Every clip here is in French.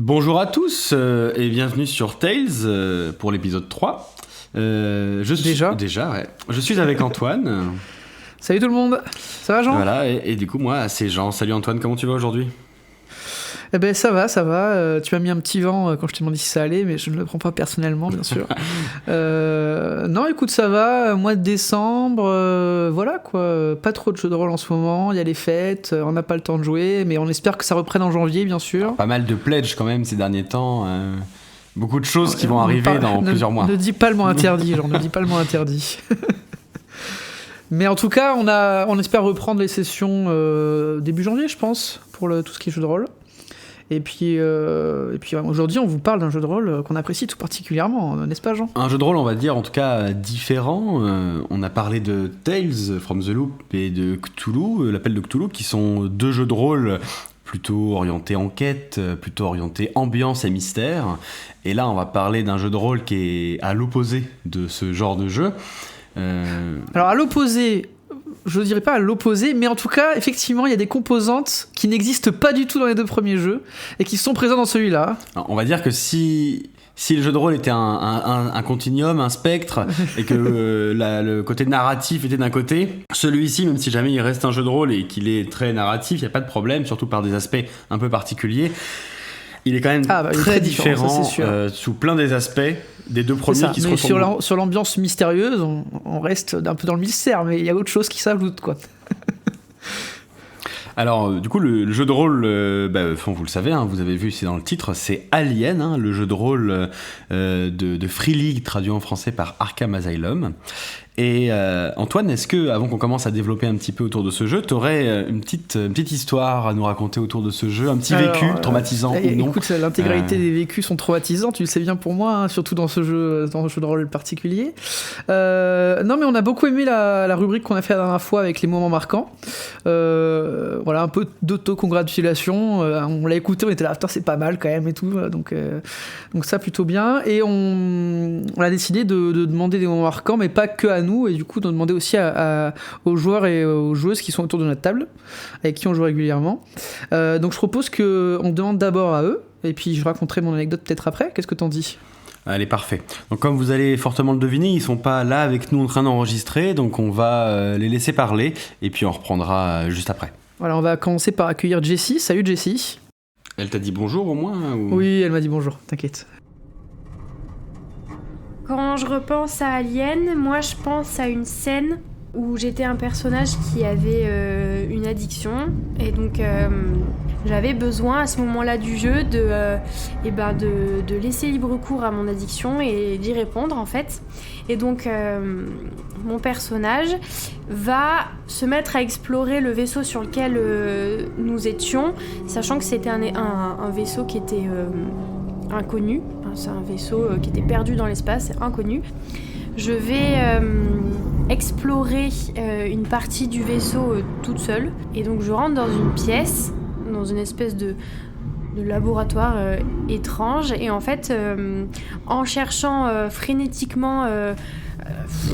Bonjour à tous et bienvenue sur Tales pour l'épisode 3. Déjà, ouais. Je suis avec Antoine. Salut tout le monde, ça va Jean ? Voilà, et du coup moi c'est Jean. Salut Antoine, comment tu vas aujourd'hui ? Eh ben ça va, tu m'as mis un petit vent quand je t'ai demandé si ça allait, mais je ne le prends pas personnellement bien sûr. Non écoute, ça va, mois de décembre, voilà quoi, pas trop de jeux de rôle en ce moment, il y a les fêtes, on n'a pas le temps de jouer, mais on espère que ça reprenne en janvier bien sûr. Pas mal de pledges quand même ces derniers temps, beaucoup de choses qui vont arriver dans plusieurs mois. Ne dis pas le mot interdit, genre ne dis pas le mot interdit. Mais en tout cas, on espère reprendre les sessions début janvier je pense, pour tout ce qui est jeu de rôle. Et puis aujourd'hui, on vous parle d'un jeu de rôle qu'on apprécie tout particulièrement, n'est-ce pas Jean ? Un jeu de rôle, on va dire, en tout cas différent. On a parlé de Tales from the Loop et de Cthulhu, l'appel de Cthulhu, qui sont deux jeux de rôle plutôt orientés enquête, plutôt orientés ambiance et mystère. Et là, on va parler d'un jeu de rôle qui est à l'opposé de ce genre de jeu. Alors à l'opposé... Je ne dirais pas à l'opposé, mais en tout cas, effectivement, il y a des composantes qui n'existent pas du tout dans les deux premiers jeux et qui sont présentes dans celui-là. Alors, on va dire que si le jeu de rôle était un continuum, un spectre, et que le côté narratif était d'un côté, celui-ci, même si jamais il reste un jeu de rôle et qu'il est très narratif, il n'y a pas de problème, surtout par des aspects un peu particuliers. Il est quand même très différent sous plein des aspects des deux premiers qui se ressemblent. Sur l'ambiance mystérieuse, on reste un peu dans le mystère, mais il y a autre chose qui s'ajoute, quoi. Alors, du coup, le jeu de rôle, vous le savez, vous avez vu ici dans le titre, c'est Alien, le jeu de rôle de Free League, traduit en français par Arkham Asylum. Et Antoine, est-ce que, avant qu'on commence à développer un petit peu autour de ce jeu, tu aurais une petite histoire à nous raconter autour de ce jeu, un petit vécu traumatisant ou non ? Écoute, l'intégralité des vécus sont traumatisants, tu le sais bien pour moi, surtout dans ce jeu de rôle particulier. Non, mais on a beaucoup aimé la rubrique qu'on a fait la dernière fois avec les moments marquants. Voilà, un peu d'autocongratulation. On l'a écouté, on était là, putain, c'est pas mal quand même et tout. Donc ça, plutôt bien. Et on a décidé de demander des moments marquants, mais pas que à nous, et du coup de demander aussi aux joueurs et aux joueuses qui sont autour de notre table, avec qui on joue régulièrement. Donc je propose qu'on demande d'abord à eux, et puis je raconterai mon anecdote peut-être après. Qu'est-ce que t'en dis ? Allez, parfait. Donc comme vous allez fortement le deviner, ils sont pas là avec nous en train d'enregistrer, donc on va les laisser parler, et puis on reprendra juste après. Voilà, on va commencer par accueillir Jessie. Salut Jessie. Elle t'a dit bonjour au moins ou... Oui, elle m'a dit bonjour, t'inquiète. Quand je repense à Alien, moi je pense à une scène où j'étais un personnage qui avait une addiction, et donc j'avais besoin à ce moment-là du jeu de laisser libre cours à mon addiction et d'y répondre en fait. Et donc mon personnage va se mettre à explorer le vaisseau sur lequel nous étions, sachant que c'était un vaisseau qui était inconnu. C'est un vaisseau qui était perdu dans l'espace, inconnu. Je vais explorer une partie du vaisseau toute seule. Et donc je rentre dans une pièce, dans une espèce de laboratoire étrange. Et en fait, en cherchant frénétiquement,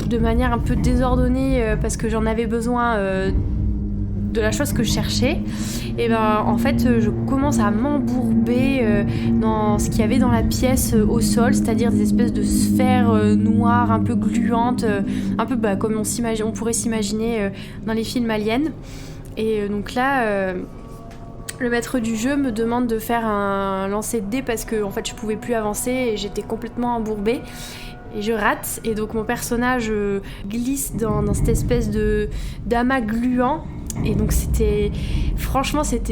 de manière un peu désordonnée, parce que j'en avais besoin de la chose que je cherchais, et en fait je commence à m'embourber dans ce qu'il y avait dans la pièce au sol, c'est-à-dire des espèces de sphères noires un peu gluantes, un peu comme on pourrait s'imaginer dans les films aliens. Et donc là le maître du jeu me demande de faire un lancer de dés parce que en fait je pouvais plus avancer et j'étais complètement embourbée. Et je rate, et donc mon personnage glisse dans cette espèce d'amas gluant. Et donc c'était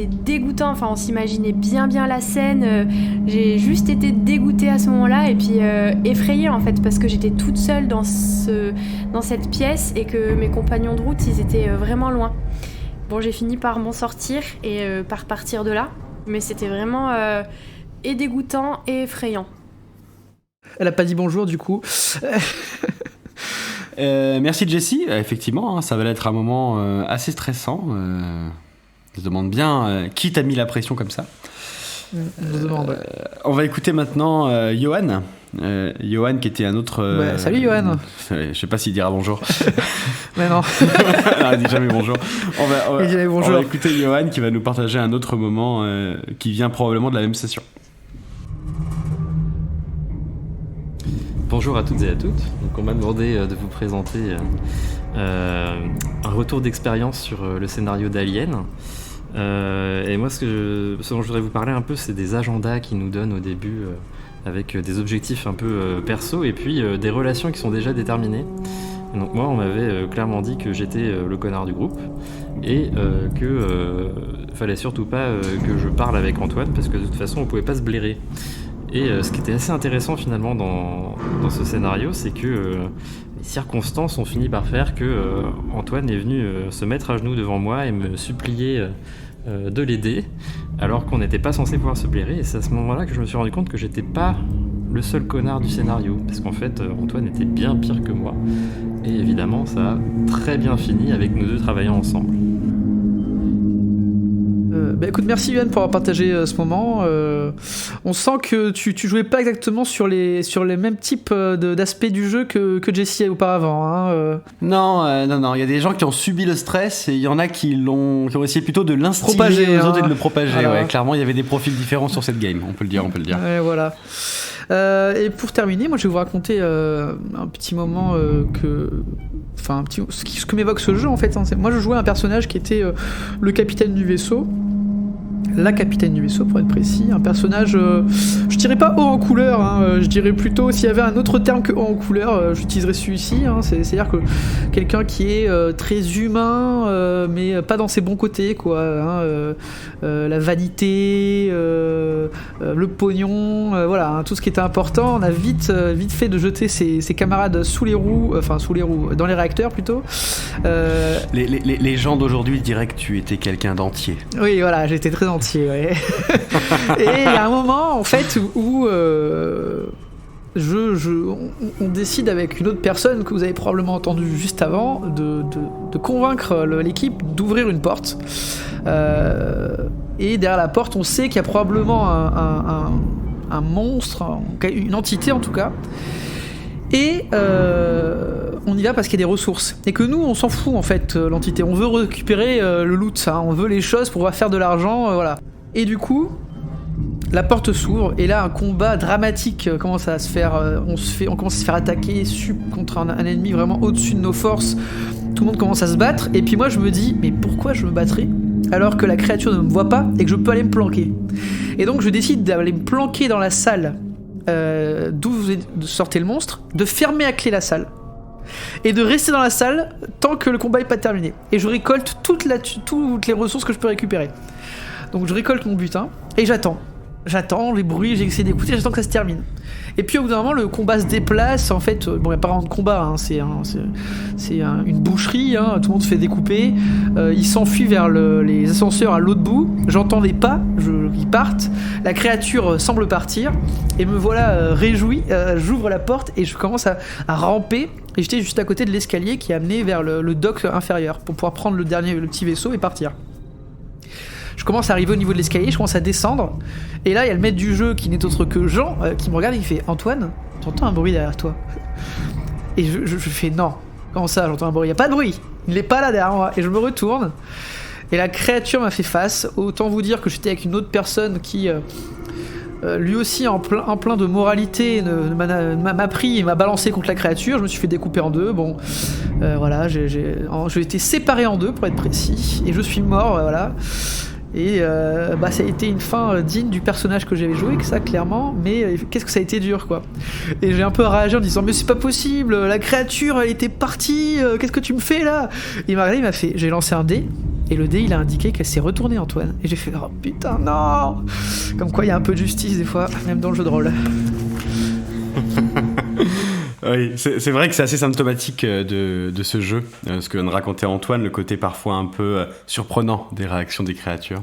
dégoûtant, enfin on s'imaginait bien la scène. J'ai juste été dégoûtée à ce moment-là, et puis effrayée en fait, parce que j'étais toute seule dans cette pièce et que mes compagnons de route ils étaient vraiment loin. Bon, j'ai fini par m'en sortir et par partir de là, mais c'était vraiment et dégoûtant et effrayant. Elle a pas dit bonjour du coup. Merci Jessie, effectivement, ça va être un moment assez stressant. Je demande bien qui t'a mis la pression comme ça. On va écouter maintenant Johan. Johan qui était un autre... salut Johan. Je sais pas s'il dira bonjour. Mais non. Non, il dit jamais bonjour. On va bonjour. écouter Johan qui va nous partager un autre moment qui vient probablement de la même session. Bonjour à toutes et à toutes. Donc on m'a demandé de vous présenter un retour d'expérience sur le scénario d'Alien. Et moi, ce dont je voudrais vous parler un peu, c'est des agendas qui nous donnent au début avec des objectifs un peu perso et puis des relations qui sont déjà déterminées. Et donc moi, on m'avait clairement dit que j'étais le connard du groupe et que fallait surtout pas que je parle avec Antoine parce que de toute façon, on pouvait pas se blairer. Et ce qui était assez intéressant finalement dans ce scénario, c'est que les circonstances ont fini par faire que Antoine est venu se mettre à genoux devant moi et me supplier de l'aider, alors qu'on n'était pas censé pouvoir se blairer. Et c'est à ce moment-là que je me suis rendu compte que j'étais pas le seul connard du scénario, parce qu'en fait Antoine était bien pire que moi. Et évidemment, ça a très bien fini avec nous deux travaillant ensemble. Écoute, merci Yuan pour avoir partagé ce moment. On sent que tu jouais pas exactement sur les mêmes types d'aspects du jeu que Jessie auparavant. Hein. Non, il y a des gens qui ont subi le stress et il y en a qui ont essayé plutôt de l'instiller Propager, aux autres et de le propager. Voilà. Ouais, clairement, il y avait des profils différents sur cette game, on peut le dire. Voilà. Et pour terminer, moi je vais vous raconter un petit moment ce que m'évoque ce jeu en fait. Hein. Moi je jouais un personnage qui était le capitaine du vaisseau. La capitaine du vaisseau pour être précis, un personnage, je dirais pas haut en couleur, hein, je dirais plutôt, s'il y avait un autre terme que haut en couleur, j'utiliserais celui-ci, hein, c'est-à-dire que quelqu'un qui est très humain, mais pas dans ses bons côtés, quoi, hein, la vanité, le pognon, voilà, hein, tout ce qui était important, on a vite fait de jeter ses camarades sous les roues, dans les réacteurs plutôt. Les gens d'aujourd'hui diraient que tu étais quelqu'un d'entier. Oui, voilà, j'étais très entier. Ouais. Et il y a un moment en fait où on décide avec une autre personne que vous avez probablement entendu juste avant de convaincre l'équipe d'ouvrir une porte. Et derrière la porte, on sait qu'il y a probablement un monstre, une entité en tout cas. Et on y va parce qu'il y a des ressources. Et que nous, on s'en fout en fait, l'entité. On veut récupérer le loot, hein. On veut les choses pour pouvoir faire de l'argent, voilà. Et du coup, la porte s'ouvre et là, un combat dramatique commence à se faire. On commence à se faire attaquer contre un ennemi vraiment au-dessus de nos forces. Tout le monde commence à se battre. Et puis moi, je me dis, mais pourquoi je me battrais alors que la créature ne me voit pas et que je peux aller me planquer? Et donc, je décide d'aller me planquer dans la salle d'où sortait le monstre, de fermer à clé la salle et de rester dans la salle tant que le combat n'est pas terminé. Et je récolte toutes les ressources que je peux récupérer. Donc je récolte mon butin et j'attends les bruits, j'ai essayé d'écouter, j'attends que ça se termine. Et puis au bout d'un moment, le combat se déplace. En fait, bon, il n'y a pas vraiment de combat, hein, c'est une boucherie, hein, tout le monde se fait découper. Il s'enfuit vers les ascenseurs à l'autre bout. J'entends des pas, ils partent. La créature semble partir. Et me voilà réjoui. J'ouvre la porte et je commence à ramper. Et j'étais juste à côté de l'escalier qui amenait vers le dock inférieur pour pouvoir prendre le petit vaisseau et partir. Je commence à arriver au niveau de l'escalier, je commence à descendre, et là il y a le maître du jeu qui n'est autre que Jean qui me regarde et qui fait « Antoine, j'entends un bruit derrière toi ?» Et je fais « Non, comment ça j'entends un bruit? Il n'y a pas de bruit, il n'est pas là derrière moi !» Et je me retourne, et la créature m'a fait face. Autant vous dire que j'étais avec une autre personne qui... lui aussi en plein de moralité m'a pris et m'a balancé contre la créature. Je me suis fait découper en deux. Bon, voilà, j'ai été séparé en deux pour être précis, et je suis mort, voilà. Et ça a été une fin digne du personnage que j'avais joué, que ça clairement, mais qu'est-ce que ça a été dur, quoi. Et j'ai un peu réagi en disant mais c'est pas possible, la créature elle était partie, qu'est-ce que tu me fais là? Il m'a regardé, il m'a fait, j'ai lancé un dé. Et le dé, il a indiqué qu'elle s'est retournée, Antoine. Et j'ai fait, oh putain, non! Comme quoi, il y a un peu de justice, des fois, même dans le jeu de rôle. Oui, c'est vrai que c'est assez symptomatique de ce jeu, ce que vient de raconter Antoine, le côté parfois un peu surprenant des réactions des créatures.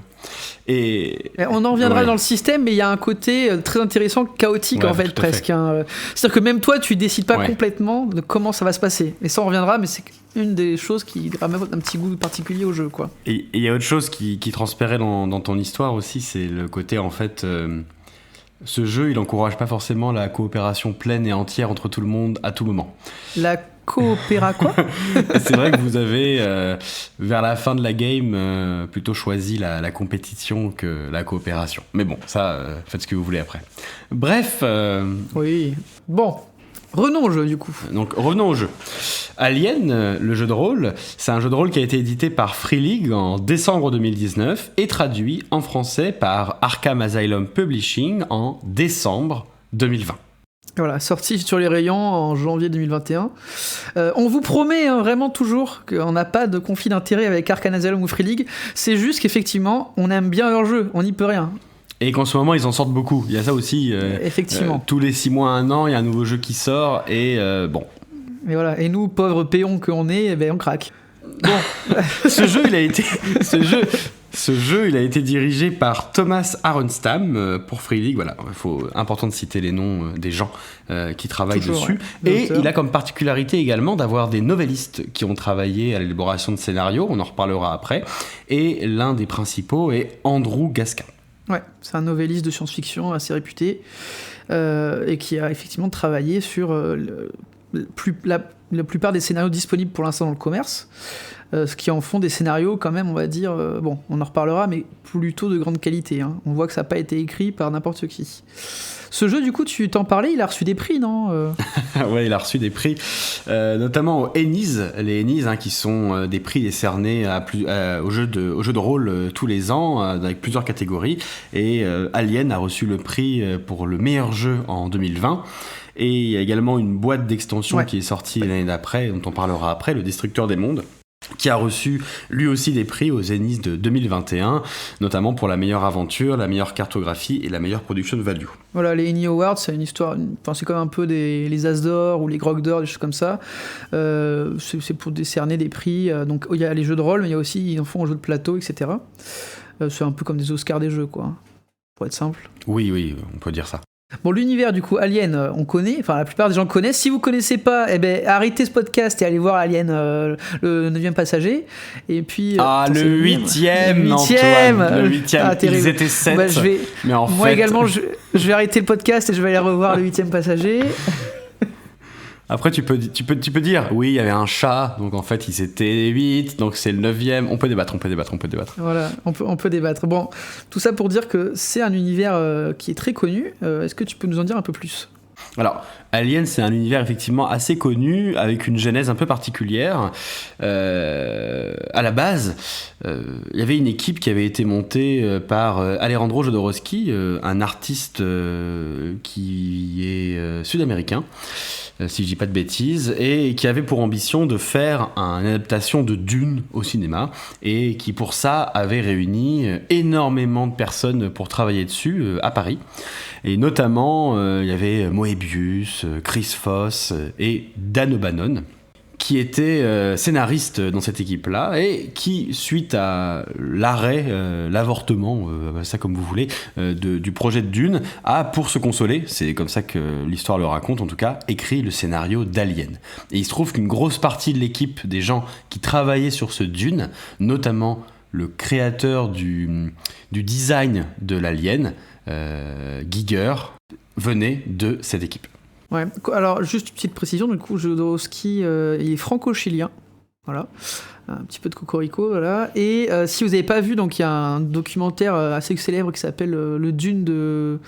Et on en reviendra dans le système, mais il y a un côté très intéressant, chaotique en fait, presque. Hein. C'est-à-dire que même toi, tu décides pas complètement de comment ça va se passer. Et ça, on reviendra, mais c'est une des choses qui ramène un petit goût particulier au jeu, quoi. Et il y a autre chose qui transparaît dans ton histoire aussi, c'est le côté en fait... ce jeu, il encourage pas forcément la coopération pleine et entière entre tout le monde à tout moment. La coopéra quoi? C'est vrai que vous avez, vers la fin de la game, plutôt choisi la compétition que la coopération. Mais bon, ça, faites ce que vous voulez après. Bref... Oui. Bon, Revenons au jeu du coup. Donc revenons au jeu. Alien, le jeu de rôle, c'est un jeu de rôle qui a été édité par Free League en décembre 2019 et traduit en français par Arkham Asylum Publishing en décembre 2020. Voilà, sorti sur les rayons en janvier 2021. On vous promet vraiment toujours qu'on n'a pas de conflit d'intérêt avec Arkham Asylum ou Free League. C'est juste qu'effectivement, on aime bien leur jeu, on n'y peut rien. Et qu'en ce moment, ils en sortent beaucoup. Il y a ça aussi. Effectivement. Tous les 6 mois, 1 an, il y a un nouveau jeu qui sort. Et bon. Et voilà. Et nous, pauvres péons qu'on est, eh ben, on craque. Bon. Ce jeu, il a été dirigé par Thomas Aronstam pour Free League. Voilà, important de citer les noms des gens qui travaillent toujours, dessus. Ouais. Et il a comme particularité également d'avoir des novellistes qui ont travaillé à l'élaboration de scénarios. On en reparlera après. Et l'un des principaux est Andrew Gaskin. Ouais, c'est un novelliste de science-fiction assez réputé et qui a effectivement travaillé sur la plupart des scénarios disponibles pour l'instant dans le commerce, ce qui en font des scénarios quand même, on va dire, bon, on en reparlera, mais plutôt de grande qualité. Hein. On voit que ça n'a pas été écrit par n'importe qui. Ce jeu, du coup, tu t'en parlais, il a reçu des prix, non Ouais, il a reçu des prix, notamment aux Ennies, les Ennies, qui sont des prix décernés au jeu de rôle tous les ans, avec plusieurs catégories. Et Alien a reçu le prix pour le meilleur jeu en 2020. Et il y a également une boîte d'extension qui est sortie l'année d'après, dont on parlera après, le Destructeur des mondes, qui a reçu lui aussi des prix aux Ennies de 2021, notamment pour la meilleure aventure, la meilleure cartographie et la meilleure production value. Voilà, les Ennie Awards, c'est une histoire, c'est comme un peu les As d'or ou les Grog d'or, des choses comme ça. C'est pour décerner des prix. Donc il y a les jeux de rôle, mais il y a aussi, ils en font aux jeux de plateau, etc. C'est un peu comme des Oscars des jeux, quoi, pour être simple. Oui, on peut dire ça. Bon, l'univers du coup Alien, on connaît, enfin la plupart des gens connaissent. Si vous connaissez pas, eh ben arrêtez ce podcast et allez voir Alien, le 9e passager. Et puis le 8e, Antoine, le 8e. Ils étaient 7. Mais en moi fait... également, je vais arrêter le podcast et je vais aller revoir le 8e passager. Après, tu peux dire, oui, il y avait un chat, donc en fait, ils étaient 8, donc c'est le 9e. On peut débattre. Voilà, on peut débattre. Bon, tout ça pour dire que c'est un univers qui est très connu. Est-ce que tu peux nous en dire un peu plus ? Alors, Alien, c'est un univers effectivement assez connu, avec une genèse un peu particulière. À la base, il y avait une équipe qui avait été montée par Alejandro Jodorowsky, un artiste qui est sud-américain, si je dis pas de bêtises, et qui avait pour ambition de faire une adaptation de Dune au cinéma, et qui pour ça avait réuni énormément de personnes pour travailler dessus à Paris. Et notamment, il y avait Moebius, Chris Foss et Dan O'Bannon, qui étaient scénaristes dans cette équipe-là, et qui, suite à l'avortement, ça comme vous voulez, du projet de Dune, a, pour se consoler, c'est comme ça que l'histoire le raconte en tout cas, écrit le scénario d'Alien. Et il se trouve qu'une grosse partie de l'équipe, des gens qui travaillaient sur ce Dune, notamment le créateur du design de l'Alien, Giger, venait de cette équipe. Ouais, alors juste une petite précision, du coup Jodorowsky il est franco-chilien, voilà, un petit peu de cocorico, voilà, et si vous n'avez pas vu, donc il y a un documentaire assez célèbre qui s'appelle le Dune de...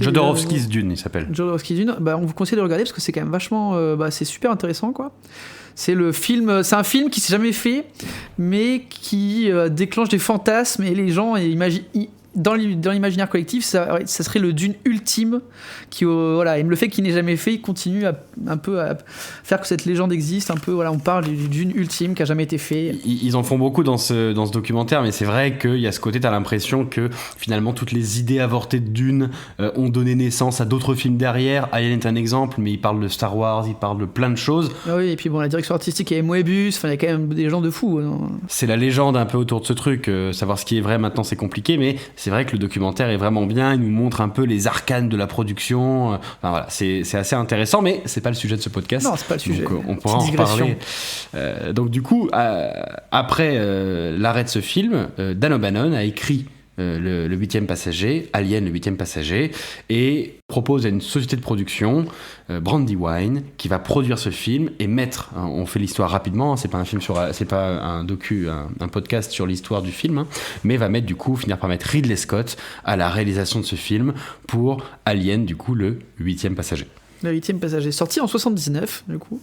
Jodorowsky's Dune, il s'appelle. Jodorowsky's Dune, on vous conseille de le regarder parce que c'est quand même vachement, c'est super intéressant, quoi. C'est un film qui s'est jamais fait, mais qui déclenche des fantasmes et les gens imaginent... Dans l'imaginaire collectif, ça serait le Dune ultime qui, voilà, et le fait qu'il n'ait jamais fait, il continue un peu à faire que cette légende existe. Un peu, voilà, on parle du Dune ultime qui a jamais été fait. Ils en font beaucoup dans ce documentaire, mais c'est vrai qu'il y a ce côté, t'as l'impression que finalement toutes les idées avortées de Dune ont donné naissance à d'autres films derrière. Alien est un exemple, mais il parle de Star Wars, il parle de plein de choses. Ah oui, et puis bon, la direction artistique, il y a Moebius, il y a quand même des gens de fous. Non, c'est la légende un peu autour de ce truc. Savoir ce qui est vrai maintenant, c'est compliqué, mais c'est vrai que le documentaire est vraiment bien, il nous montre un peu les arcanes de la production, enfin voilà, c'est assez intéressant, mais c'est pas le sujet de ce podcast. Non, c'est pas le sujet. Donc on pourra en reparler. Donc du coup, après l'arrêt de ce film, Dan O'Bannon a écrit le 8e passager, Alien le 8e passager, et propose à une société de production, Brandywine, qui va produire ce film et mettre, on fait l'histoire rapidement, c'est pas un film c'est pas un podcast sur l'histoire du film, mais va finir par mettre Ridley Scott à la réalisation de ce film pour Alien, du coup le 8e passager. Le 8e passager, sorti en 79, du coup.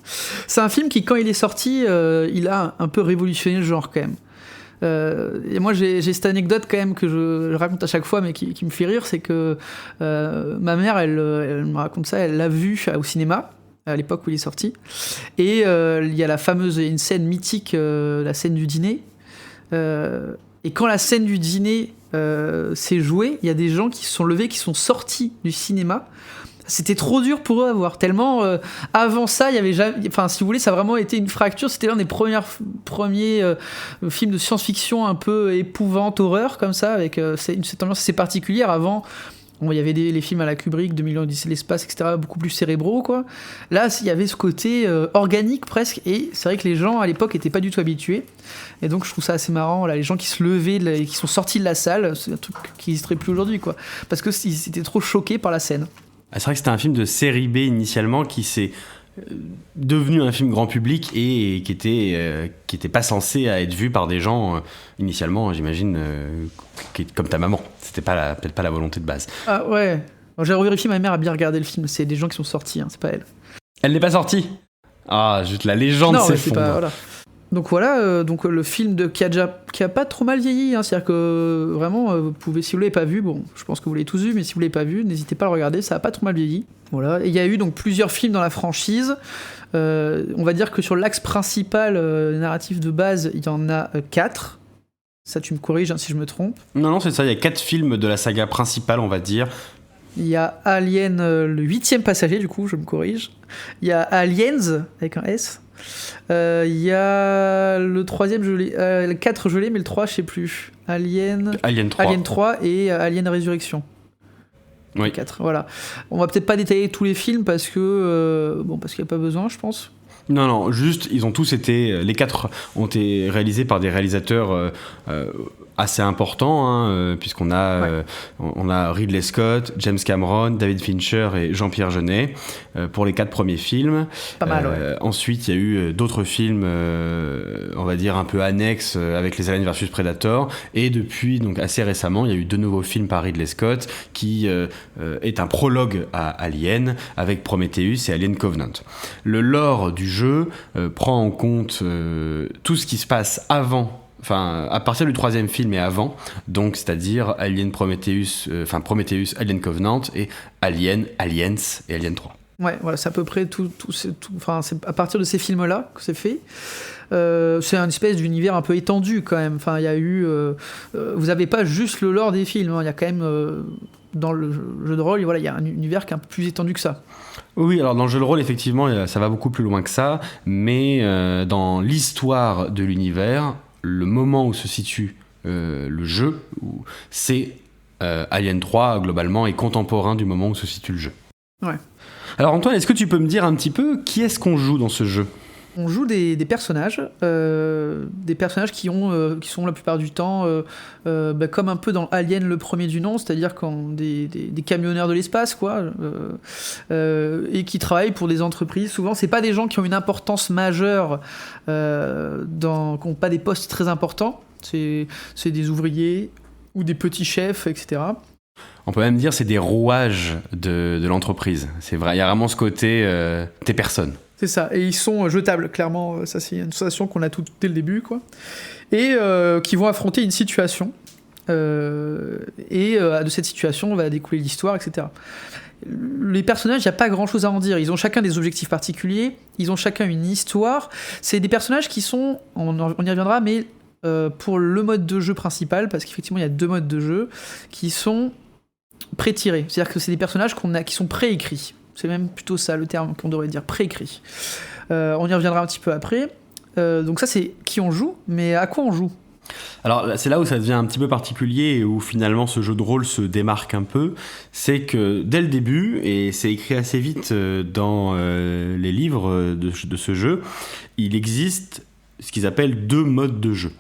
C'est un film qui, quand il est sorti, il a un peu révolutionné le genre, quand même. Et moi, j'ai cette anecdote, quand même, que je raconte à chaque fois, mais qui me fait rire, c'est que ma mère, elle me raconte ça, elle l'a vu au cinéma, à l'époque où il est sorti. Et il y a une scène mythique, la scène du dîner. Et quand la scène du dîner s'est jouée, il y a des gens qui se sont levés, qui sont sortis du cinéma. C'était trop dur pour eux à voir. Tellement, avant ça, il y avait jamais... Enfin, si vous voulez, ça a vraiment été une fracture. C'était l'un des premiers films de science-fiction un peu épouvante, horreur, comme ça, avec cette ambiance assez particulière. Avant, bon, il y avait les films à la Kubrick, 2001 Odyssée de l'espace, etc., beaucoup plus cérébraux, quoi. Là, il y avait ce côté organique, presque. Et c'est vrai que les gens, à l'époque, n'étaient pas du tout habitués. Et donc, je trouve ça assez marrant. Là, les gens qui se levaient, et qui sont sortis de la salle, c'est un truc qui n'existerait plus aujourd'hui, quoi. Parce qu'ils étaient trop choqués par la scène. Ah, c'est vrai que c'était un film de série B initialement qui s'est devenu un film grand public et qui était pas censé être vu par des gens initialement, j'imagine, comme ta maman. C'était peut-être pas la volonté de base. Ah ouais. J'ai revérifié, ma mère a bien regardé le film. C'est des gens qui sont sortis, hein, c'est pas elle. Elle n'est pas sortie. Ah, juste la légende s'effondre. Voilà. Donc voilà, le film qui a pas trop mal vieilli, hein, c'est-à-dire que vraiment, vous pouvez, si vous l'avez pas vu, bon, je pense que vous l'avez tous vu, mais si vous l'avez pas vu, n'hésitez pas à le regarder, ça a pas trop mal vieilli. Voilà, et il y a eu donc plusieurs films dans la franchise. On va dire que sur l'axe principal narratif de base, il y en a 4. Ça, tu me corriges hein, si je me trompe. Non, c'est ça, il y a 4 films de la saga principale, on va dire. Il y a Alien, le 8e passager, du coup, je me corrige. Il y a Aliens, avec un S. Il y a le 3e, le 4 je l'ai, mais le 3 je sais plus. Alien 3 et Alien Résurrection. Oui. 4, voilà. On va peut-être pas détailler tous les films parce que parce qu'il n'y a pas besoin, je pense. Non, juste, ils ont tous été... Les 4 ont été réalisés par des réalisateurs assez importants, hein, puisqu'on a, on a Ridley Scott, James Cameron, David Fincher et Jean-Pierre Jeunet pour les 4 premiers films. Pas mal, ouais. Ensuite, il y a eu d'autres films, on va dire, un peu annexes avec les Aliens vs Predator. Et depuis, donc assez récemment, il y a eu 2 nouveaux films par Ridley Scott qui est un prologue à Alien avec Prometheus et Alien Covenant. Le lore du jeu prend en compte tout ce qui se passe avant, enfin à partir du 3e film et avant, donc c'est-à-dire Alien Prometheus, Alien Covenant et Aliens et Alien 3. Ouais, voilà, c'est à peu près c'est à partir de ces films-là que c'est fait. C'est une espèce d'univers un peu étendu quand même. Enfin, il y a eu, vous avez pas juste le lore des films, hein. Il y a quand même dans le jeu de rôle, voilà, il y a un univers qui est un peu plus étendu que ça. Oui, alors dans le jeu de rôle, effectivement, ça va beaucoup plus loin que ça, mais dans l'histoire de l'univers, le moment où se situe le jeu, c'est Alien 3, globalement, est contemporain du moment où se situe le jeu. Ouais. Alors Antoine, est-ce que tu peux me dire un petit peu qui est-ce qu'on joue dans ce jeu ? On joue des personnages qui sont la plupart du temps comme un peu dans Alien le premier du nom, c'est-à-dire des camionneurs de l'espace, quoi, et qui travaillent pour des entreprises. Souvent, c'est pas des gens qui ont une importance majeure, qui n'ont pas des postes très importants. C'est des ouvriers ou des petits chefs, etc. On peut même dire que c'est des rouages de l'entreprise. C'est vrai, il y a vraiment ce côté t'es personne. C'est ça, et ils sont jetables, clairement, ça c'est une sensation qu'on a tout dès le début, quoi. Et qui vont affronter une situation, de cette situation va découler l'histoire, etc. Les personnages, il n'y a pas grand chose à en dire, ils ont chacun des objectifs particuliers, ils ont chacun une histoire, c'est des personnages qui sont, on y reviendra, mais pour le mode de jeu principal, parce qu'effectivement il y a 2 modes de jeu, qui sont pré-tirés, c'est-à-dire que c'est des personnages qui sont pré-écrits. C'est même plutôt ça le terme qu'on devrait dire, préécrit. On y reviendra un petit peu après. Donc ça, c'est qui on joue, mais à quoi on joue ? Alors c'est là où ça devient un petit peu particulier et où finalement ce jeu de rôle se démarque un peu. C'est que dès le début, et c'est écrit assez vite dans les livres de ce jeu, il existe ce qu'ils appellent 2 modes de jeu.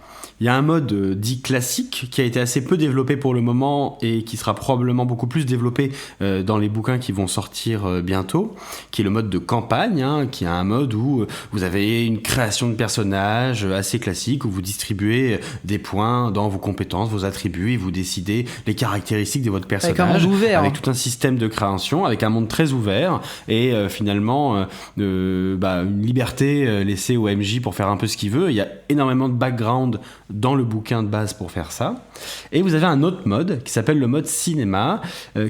Il y a un mode dit classique qui a été assez peu développé pour le moment et qui sera probablement beaucoup plus développé dans les bouquins qui vont sortir bientôt, qui est le mode de campagne, hein, qui est un mode où vous avez une création de personnages assez classique, où vous distribuez des points dans vos compétences, vos attributs, et vous décidez les caractéristiques de votre personnage. Avec un monde ouvert. Avec tout un système de création, avec un monde très ouvert, et finalement une liberté laissée au MJ pour faire un peu ce qu'il veut. Il y a énormément de background dans le bouquin de base pour faire ça. Et vous avez un autre mode qui s'appelle le mode cinéma,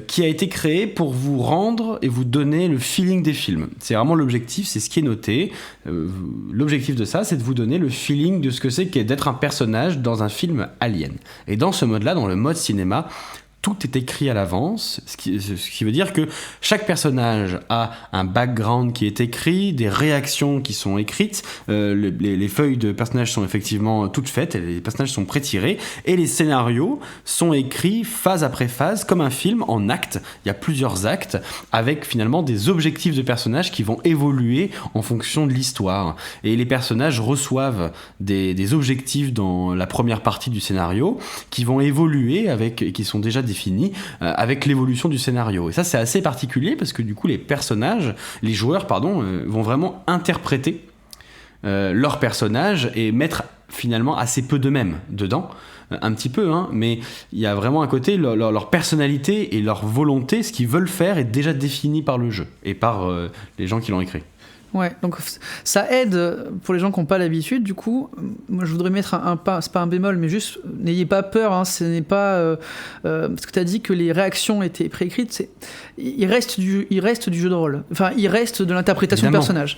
qui a été créé pour vous rendre et vous donner le feeling des films. C'est vraiment l'objectif, c'est ce qui est noté. L'objectif de ça, c'est de vous donner le feeling de ce que c'est d'être un personnage dans un film Alien. Et dans ce mode-là, dans le mode cinéma, tout est écrit à l'avance, ce qui veut dire que chaque personnage a un background qui est écrit, des réactions qui sont écrites, les feuilles de personnages sont effectivement toutes faites, les personnages sont pré-tirés, et les scénarios sont écrits phase après phase, comme un film en actes. Il y a plusieurs actes, avec finalement des objectifs de personnages qui vont évoluer en fonction de l'histoire. Et les personnages reçoivent des objectifs dans la première partie du scénario, qui vont évoluer qui sont déjà définis avec l'évolution du scénario. Et ça, c'est assez particulier parce que du coup, les joueurs, vont vraiment interpréter leurs personnages et mettre finalement assez peu d'eux-mêmes dedans. Un petit peu, hein, mais il y a vraiment un côté, leur personnalité et leur volonté, ce qu'ils veulent faire est déjà défini par le jeu et par les gens qui l'ont écrit. Ouais, donc ça aide pour les gens qui n'ont pas l'habitude. Du coup, moi je voudrais mettre c'est pas un bémol, mais juste n'ayez pas peur. Hein, ce n'est pas parce que tu as dit que les réactions étaient préécrites. Il reste du jeu de rôle. Enfin, il reste de l'interprétation Évidemment. de personnage.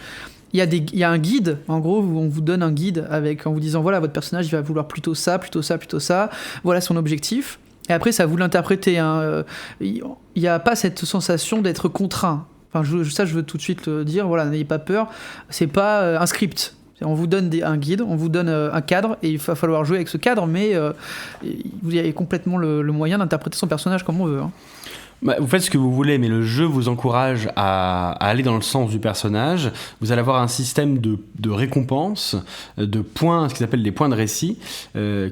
Il y a un guide, en gros, où on vous donne un guide en vous disant voilà, votre personnage il va vouloir plutôt ça, plutôt ça, plutôt ça. Voilà son objectif. Et après, c'est à vous de l'interpréter. Hein. Il n'y a pas cette sensation d'être contraint. Enfin, je veux tout de suite le dire, voilà, n'ayez pas peur, c'est pas un script. On vous donne un guide, on vous donne un cadre, et il va falloir jouer avec ce cadre, mais vous avez complètement le moyen d'interpréter son personnage comme on veut. Hein. Vous faites ce que vous voulez, mais le jeu vous encourage à aller dans le sens du personnage. Vous allez avoir un système de récompenses, de points, ce qu'ils appellent des points de récit,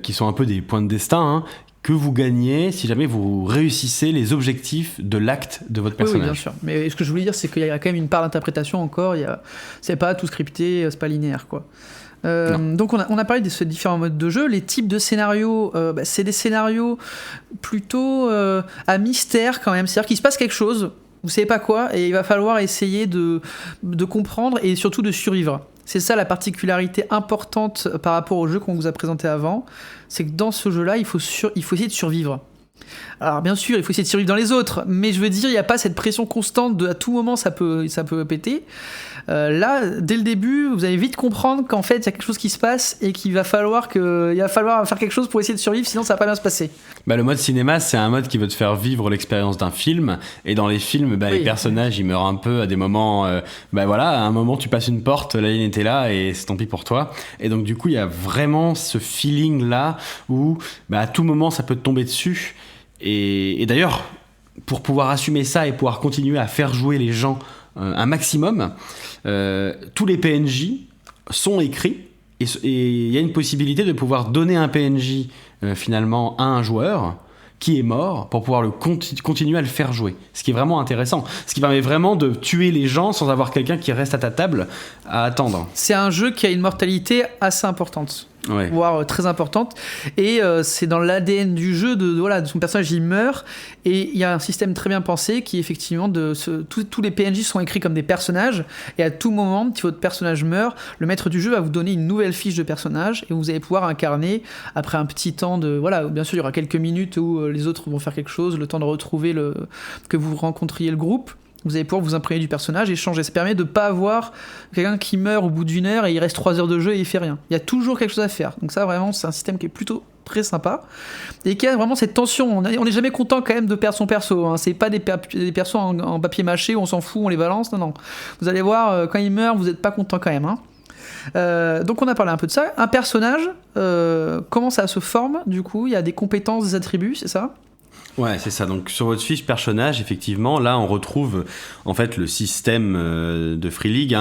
qui sont un peu des points de destin, hein, que vous gagnez si jamais vous réussissez les objectifs de l'acte de votre personnage. Oui, bien sûr. Mais ce que je voulais dire, c'est qu'il y a quand même une part d'interprétation encore. C'est pas tout scripté, c'est pas linéaire, quoi. Donc on a parlé de ces différents modes de jeu. Les types de scénarios, c'est des scénarios plutôt à mystère quand même. C'est-à-dire qu'il se passe quelque chose, vous savez pas quoi, et il va falloir essayer de comprendre et surtout de survivre. C'est ça la particularité importante par rapport au jeu qu'on vous a présenté avant, c'est que dans ce jeu-là, il faut essayer de survivre. Alors bien sûr, il faut essayer de survivre dans les autres, mais je veux dire, il n'y a pas cette pression constante de à tout moment ça peut péter. Là, dès le début, vous allez vite comprendre qu'en fait, il y a quelque chose qui se passe et qu'il va falloir faire quelque chose pour essayer de survivre, sinon ça va pas bien se passer. Le mode cinéma, c'est un mode qui veut te faire vivre l'expérience d'un film, et dans les films, Oui. Les personnages, ils meurent un peu à des moments, à un moment tu passes une porte, l'alien était là et c'est tant pis pour toi. Et donc du coup, il y a vraiment ce feeling là où à tout moment ça peut te tomber dessus. Et d'ailleurs, pour pouvoir assumer ça et pouvoir continuer à faire jouer les gens un maximum, tous les PNJ sont écrits et il y a une possibilité de pouvoir donner un PNJ finalement à un joueur qui est mort pour pouvoir continuer à le faire jouer. Ce qui est vraiment intéressant. Ce qui permet vraiment de tuer les gens sans avoir quelqu'un qui reste à ta table à attendre. C'est un jeu qui a une mortalité assez importante. Ouais. Voire très importante, et c'est dans l'ADN du jeu de son personnage, il meurt, et il y a un système très bien pensé qui effectivement tous les PNJ sont écrits comme des personnages, et à tout moment si votre personnage meurt, le maître du jeu va vous donner une nouvelle fiche de personnage et vous allez pouvoir incarner après un petit temps de bien sûr il y aura quelques minutes où les autres vont faire quelque chose, le temps de retrouver que vous rencontriez le groupe. Vous allez pouvoir vous imprégner du personnage et changer. Ça permet de ne pas avoir quelqu'un qui meurt au bout d'une heure et il reste 3 heures de jeu et il fait rien. Il y a toujours quelque chose à faire. Donc ça, vraiment, c'est un système qui est plutôt très sympa et qui a vraiment cette tension. On n'est jamais content quand même de perdre son perso. Hein. C'est pas des persos en papier mâché où on s'en fout, on les balance. Non. Vous allez voir, quand il meurt, vous n'êtes pas content quand même. Hein. Donc on a parlé un peu de ça. Un personnage, comment ça se forme du coup ? Il y a des compétences, des attributs, c'est ça ? Ouais, c'est ça. Donc sur votre fiche personnage, effectivement, là on retrouve en fait le système de Free League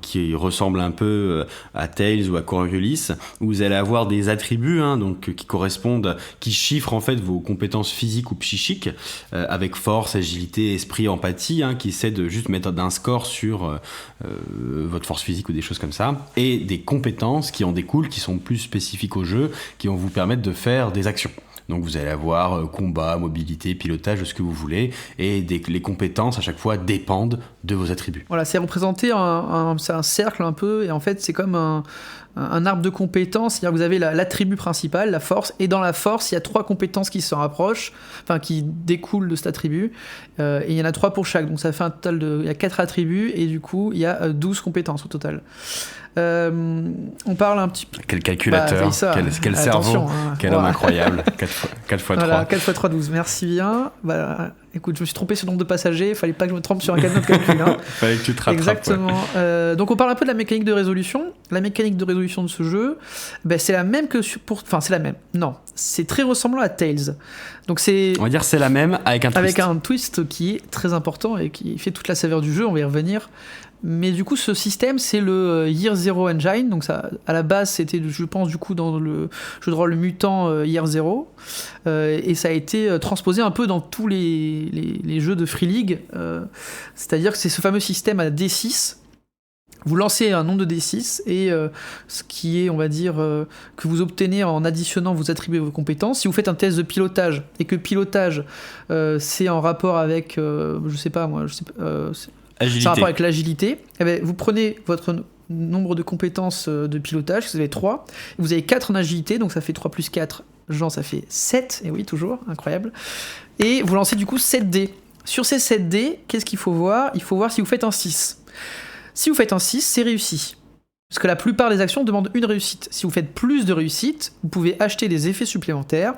qui ressemble un peu à Tales ou à Coriolis, où vous allez avoir des attributs donc qui correspondent, qui chiffrent en fait vos compétences physiques ou psychiques avec force, agilité, esprit, empathie, qui essaient de juste mettre d'un score sur votre force physique ou des choses comme ça, et des compétences qui en découlent, qui sont plus spécifiques au jeu, qui vont vous permettre de faire des actions. Donc vous allez avoir combat, mobilité, pilotage, ce que vous voulez, et les compétences à chaque fois dépendent de vos attributs. Voilà, c'est représenté c'est un cercle un peu, et en fait c'est comme un arbre de compétences, c'est-à-dire que vous avez l'attribut principal, la force, et dans la force il y a 3 compétences qui s'en rapprochent, enfin qui découlent de cet attribut, et il y en a 3 pour chaque, donc ça fait un total il y a 4 attributs, et du coup il y a 12 compétences au total. On parle un petit peu. Quel calculateur, quel cerveau, quel homme incroyable. 4 fois 3. Voilà, 4 x 3, 12. Merci bien. Bah, écoute, je me suis trompé sur le nombre de passagers. Fallait pas que je me trompe sur un cadenas de calcul. Fallait que tu te rattrapes. Exactement. Ouais. Donc, on parle un peu de la mécanique de résolution. La mécanique de résolution de ce jeu, c'est la même que Enfin, c'est la même. Non, c'est très ressemblant à Tales. Donc, on va dire c'est la même avec un twist. Avec un twist qui est très important et qui fait toute la saveur du jeu. On va y revenir. Mais du coup, ce système, c'est le Year Zero Engine. Donc, ça, à la base, c'était, je pense, du coup, dans le jeu de rôle mutant Year Zero. Et ça a été transposé un peu dans tous les jeux de Free League. C'est-à-dire que c'est ce fameux système à D6. Vous lancez un nombre de D6 et ce qui est, on va dire, que vous obtenez en additionnant vos attributs et vos compétences. Si vous faites un test de pilotage et que pilotage, c'est en rapport avec, c'est un rapport avec l'agilité, vous prenez votre nombre de compétences de pilotage, vous avez 3, vous avez 4 en agilité, donc ça fait 3 plus 4, ça fait 7, et oui, toujours, incroyable. Et vous lancez du coup 7 dés. Sur ces 7 dés, qu'est-ce qu'il faut voir ? Il faut voir si vous faites un 6. Si vous faites un 6, c'est réussi. Parce que la plupart des actions demandent une réussite. Si vous faites plus de réussites, vous pouvez acheter des effets supplémentaires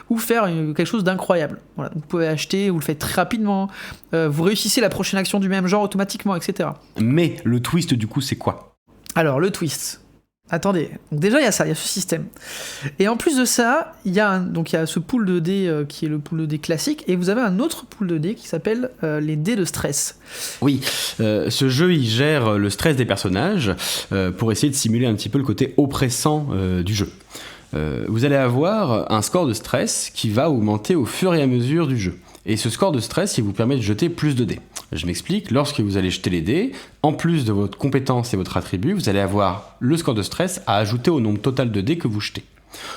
ou faire quelque chose d'incroyable. Voilà, vous pouvez acheter, vous le faites très rapidement, vous réussissez la prochaine action du même genre automatiquement, etc. Mais le twist du coup, c'est quoi ? Alors, le twist. Attendez, donc déjà il y a ça, il y a ce système. Et en plus de ça, il y a ce pool de dés qui est le pool de dés classique, et vous avez un autre pool de dés qui s'appelle les dés de stress. Oui, ce jeu il gère le stress des personnages pour essayer de simuler un petit peu le côté oppressant du jeu. Vous allez avoir un score de stress qui va augmenter au fur et à mesure du jeu. Et ce score de stress, il vous permet de jeter plus de dés. Je m'explique, lorsque vous allez jeter les dés, en plus de votre compétence et votre attribut, vous allez avoir le score de stress à ajouter au nombre total de dés que vous jetez.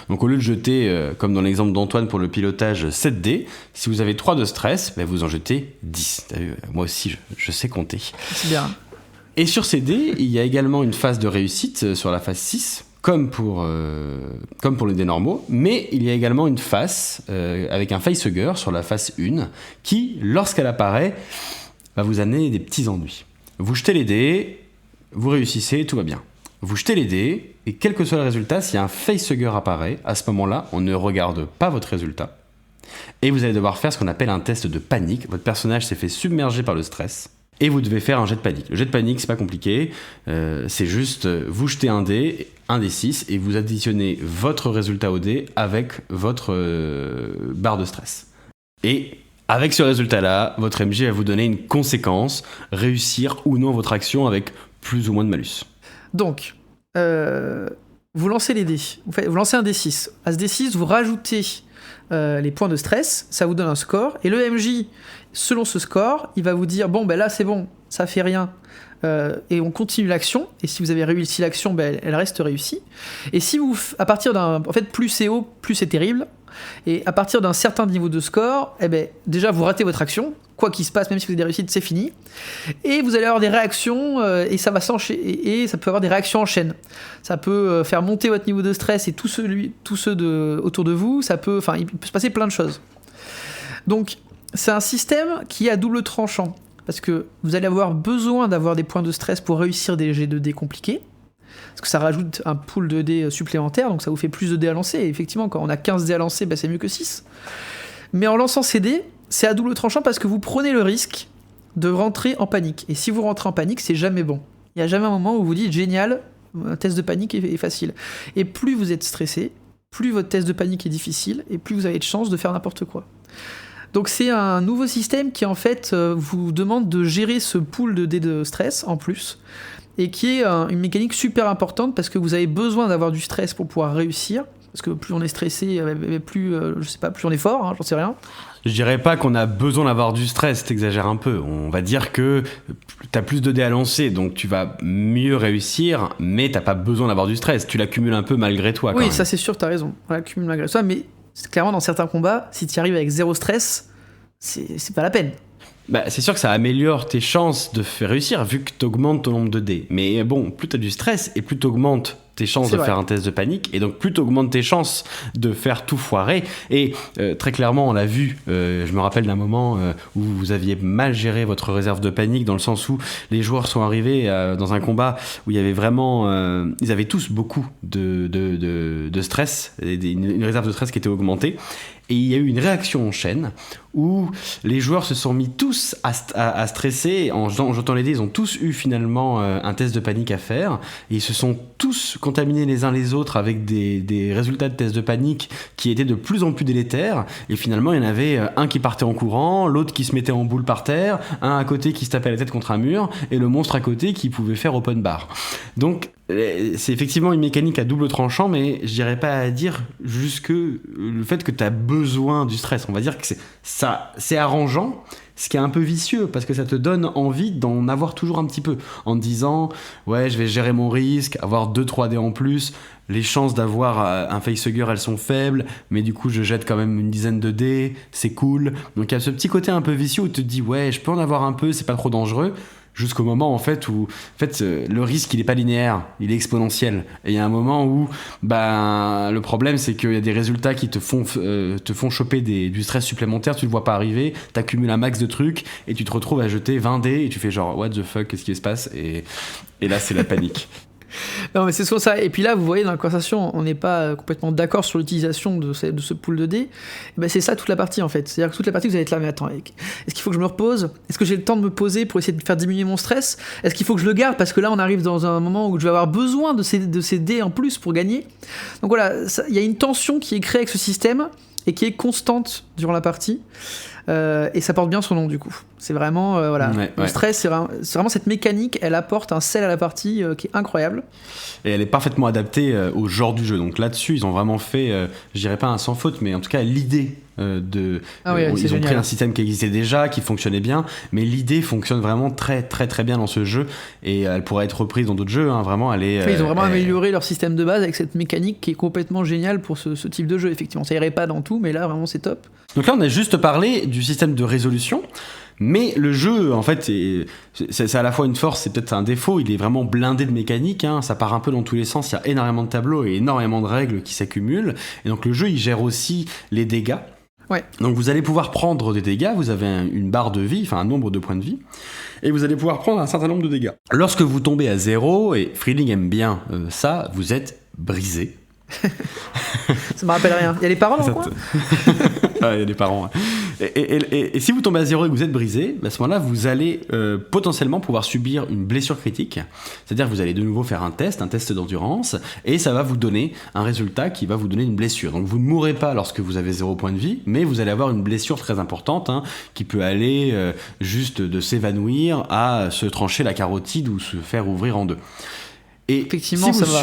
Donc au lieu de jeter, comme dans l'exemple d'Antoine pour le pilotage, 7 dés, si vous avez 3 de stress, vous en jetez 10. Moi aussi, je sais compter. C'est bien. Et sur ces dés, il y a également une phase de réussite sur la phase 6, comme pour les dés normaux, mais il y a également une face avec un facehugger sur la face 1 qui, lorsqu'elle apparaît, va vous amener des petits ennuis. Vous jetez les dés, vous réussissez, tout va bien. Vous jetez les dés, et quel que soit le résultat, si un facehugger apparaît, à ce moment-là, on ne regarde pas votre résultat. Et vous allez devoir faire ce qu'on appelle un test de panique. Votre personnage s'est fait submerger par le stress. Et vous devez faire un jet de panique. Le jet de panique, c'est pas compliqué. C'est juste, vous jetez un dé 6, et vous additionnez votre résultat au dé avec votre barre de stress. Et avec ce résultat-là, votre MJ va vous donner une conséquence, réussir ou non votre action avec plus ou moins de malus. Donc, vous lancez les dés. Vous lancez un D6. À ce D6, vous rajoutez les points de stress, ça vous donne un score, et le MJ, selon ce score, il va vous dire bon là c'est bon, ça fait rien, et on continue l'action, et si vous avez réussi l'action, elle reste réussie. Et si vous, à partir d'un, plus c'est haut, plus c'est terrible, et à partir d'un certain niveau de score, déjà vous ratez votre action, quoi qu'il se passe, même si vous avez des réussites, c'est fini. Et vous allez avoir des réactions, et ça va s'enchaîner, et ça peut avoir des réactions en chaîne. Ça peut faire monter votre niveau de stress et tous ceux autour de vous. Il peut se passer plein de choses. Donc, c'est un système qui est à double tranchant, parce que vous allez avoir besoin d'avoir des points de stress pour réussir des jets de dés compliqués, parce que ça rajoute un pool de dés supplémentaire, donc ça vous fait plus de dés à lancer. Et effectivement, quand on a 15 dés à lancer, c'est mieux que 6. Mais en lançant ces dés, c'est à double tranchant parce que vous prenez le risque de rentrer en panique. Et si vous rentrez en panique, c'est jamais bon. Il n'y a jamais un moment où vous dites « génial, un test de panique est facile ». Et plus vous êtes stressé, plus votre test de panique est difficile, et plus vous avez de chances de faire n'importe quoi. Donc c'est un nouveau système qui en fait vous demande de gérer ce pool de dés de stress en plus, et qui est une mécanique super importante parce que vous avez besoin d'avoir du stress pour pouvoir réussir. Parce que plus on est stressé, plus on est fort, j'en sais rien. Je dirais pas qu'on a besoin d'avoir du stress, t'exagères un peu. On va dire que t'as plus de dés à lancer, donc tu vas mieux réussir, mais t'as pas besoin d'avoir du stress. Tu l'accumules un peu malgré toi. Oui, ça c'est sûr, t'as raison. On l'accumule malgré toi, mais clairement dans certains combats, si tu arrives avec 0 stress, c'est pas la peine. C'est sûr que ça améliore tes chances de faire réussir vu que t'augmentes ton nombre de dés. Mais bon, plus t'as du stress et plus t'augmentes tes chances de faire un test de panique, et donc plus t'augmentes tes chances de faire tout foirer. Et très clairement, on l'a vu, je me rappelle d'un moment où vous aviez mal géré votre réserve de panique, dans le sens où les joueurs sont arrivés dans un combat où il y avait vraiment... ils avaient tous beaucoup de stress, une réserve de stress qui était augmentée. Et il y a eu une réaction en chaîne où les joueurs se sont mis tous à stresser. En jetant les dés, ils ont tous eu finalement un test de panique à faire. Et ils se sont tous contaminés les uns les autres avec des résultats de test de panique qui étaient de plus en plus délétères. Et finalement, il y en avait un qui partait en courant, l'autre qui se mettait en boule par terre, un à côté qui se tapait la tête contre un mur, et le monstre à côté qui pouvait faire open bar. Donc, c'est effectivement une mécanique à double tranchant, mais je dirais pas à dire jusque le fait que tu as besoin du stress. On va dire que c'est arrangeant, ce qui est un peu vicieux, parce que ça te donne envie d'en avoir toujours un petit peu, en te disant ouais, je vais gérer mon risque, avoir 2-3 dés en plus, les chances d'avoir un facehugger elles sont faibles, mais du coup je jette quand même une dizaine de dés, c'est cool. Donc il y a ce petit côté un peu vicieux où tu te dis ouais, je peux en avoir un peu, c'est pas trop dangereux. Jusqu'au moment en fait où le risque il est pas linéaire, il est exponentiel, et il y a un moment où le problème c'est qu'il y a des résultats qui te font choper du stress supplémentaire, tu le vois pas arriver, t'accumules un max de trucs et tu te retrouves à jeter 20 dés et tu fais genre what the fuck, qu'est-ce qui se passe, et là c'est la panique. Non mais c'est soit ça, et puis là vous voyez dans la conversation on n'est pas complètement d'accord sur l'utilisation de ce pool de dés, c'est ça toute la partie en fait, c'est-à-dire que toute la partie vous allez être là, mais attends, est-ce qu'il faut que je me repose, est-ce que j'ai le temps de me poser pour essayer de faire diminuer mon stress, est-ce qu'il faut que je le garde parce que là on arrive dans un moment où je vais avoir besoin de ces dés en plus pour gagner. Donc voilà, il y a une tension qui est créée avec ce système et qui est constante durant la partie. Et ça porte bien son nom du coup. C'est vraiment le stress, c'est vraiment cette mécanique, elle apporte un sel à la partie qui est incroyable. Et elle est parfaitement adaptée au genre du jeu. Donc là-dessus, ils ont vraiment fait, je dirais pas un sans faute, mais en tout cas l'idée ils ont pris un système qui existait déjà, qui fonctionnait bien, mais l'idée fonctionne vraiment très très très bien dans ce jeu, et elle pourrait être reprise dans d'autres jeux. Vraiment, ils ont vraiment amélioré leur système de base avec cette mécanique qui est complètement géniale pour ce type de jeu. Effectivement, ça irait pas dans tout, mais là vraiment c'est top. Donc là, on a juste parlé du système de résolution. Mais le jeu, en fait, c'est à la fois une force, c'est peut-être un défaut. Il est vraiment blindé de mécanique, ça part un peu dans tous les sens. Il y a énormément de tableaux et énormément de règles qui s'accumulent. Et donc le jeu, il gère aussi les dégâts. Ouais. Donc vous allez pouvoir prendre des dégâts, vous avez une barre de vie, enfin un nombre de points de vie, et vous allez pouvoir prendre un certain nombre de dégâts. Lorsque vous tombez à 0, et Friedling aime bien ça, vous êtes brisé. Ça me rappelle rien. Il y a les parents dans le coin. Il y a des parents. Et si vous tombez à 0 et que vous êtes brisé, à ce moment-là, vous allez potentiellement pouvoir subir une blessure critique. C'est-à-dire que vous allez de nouveau faire un test d'endurance, et ça va vous donner un résultat qui va vous donner une blessure. Donc vous ne mourrez pas lorsque vous avez 0 point de vie, mais vous allez avoir une blessure très importante, qui peut aller juste de s'évanouir à se trancher la carotide ou se faire ouvrir en deux. Et effectivement, si ça va.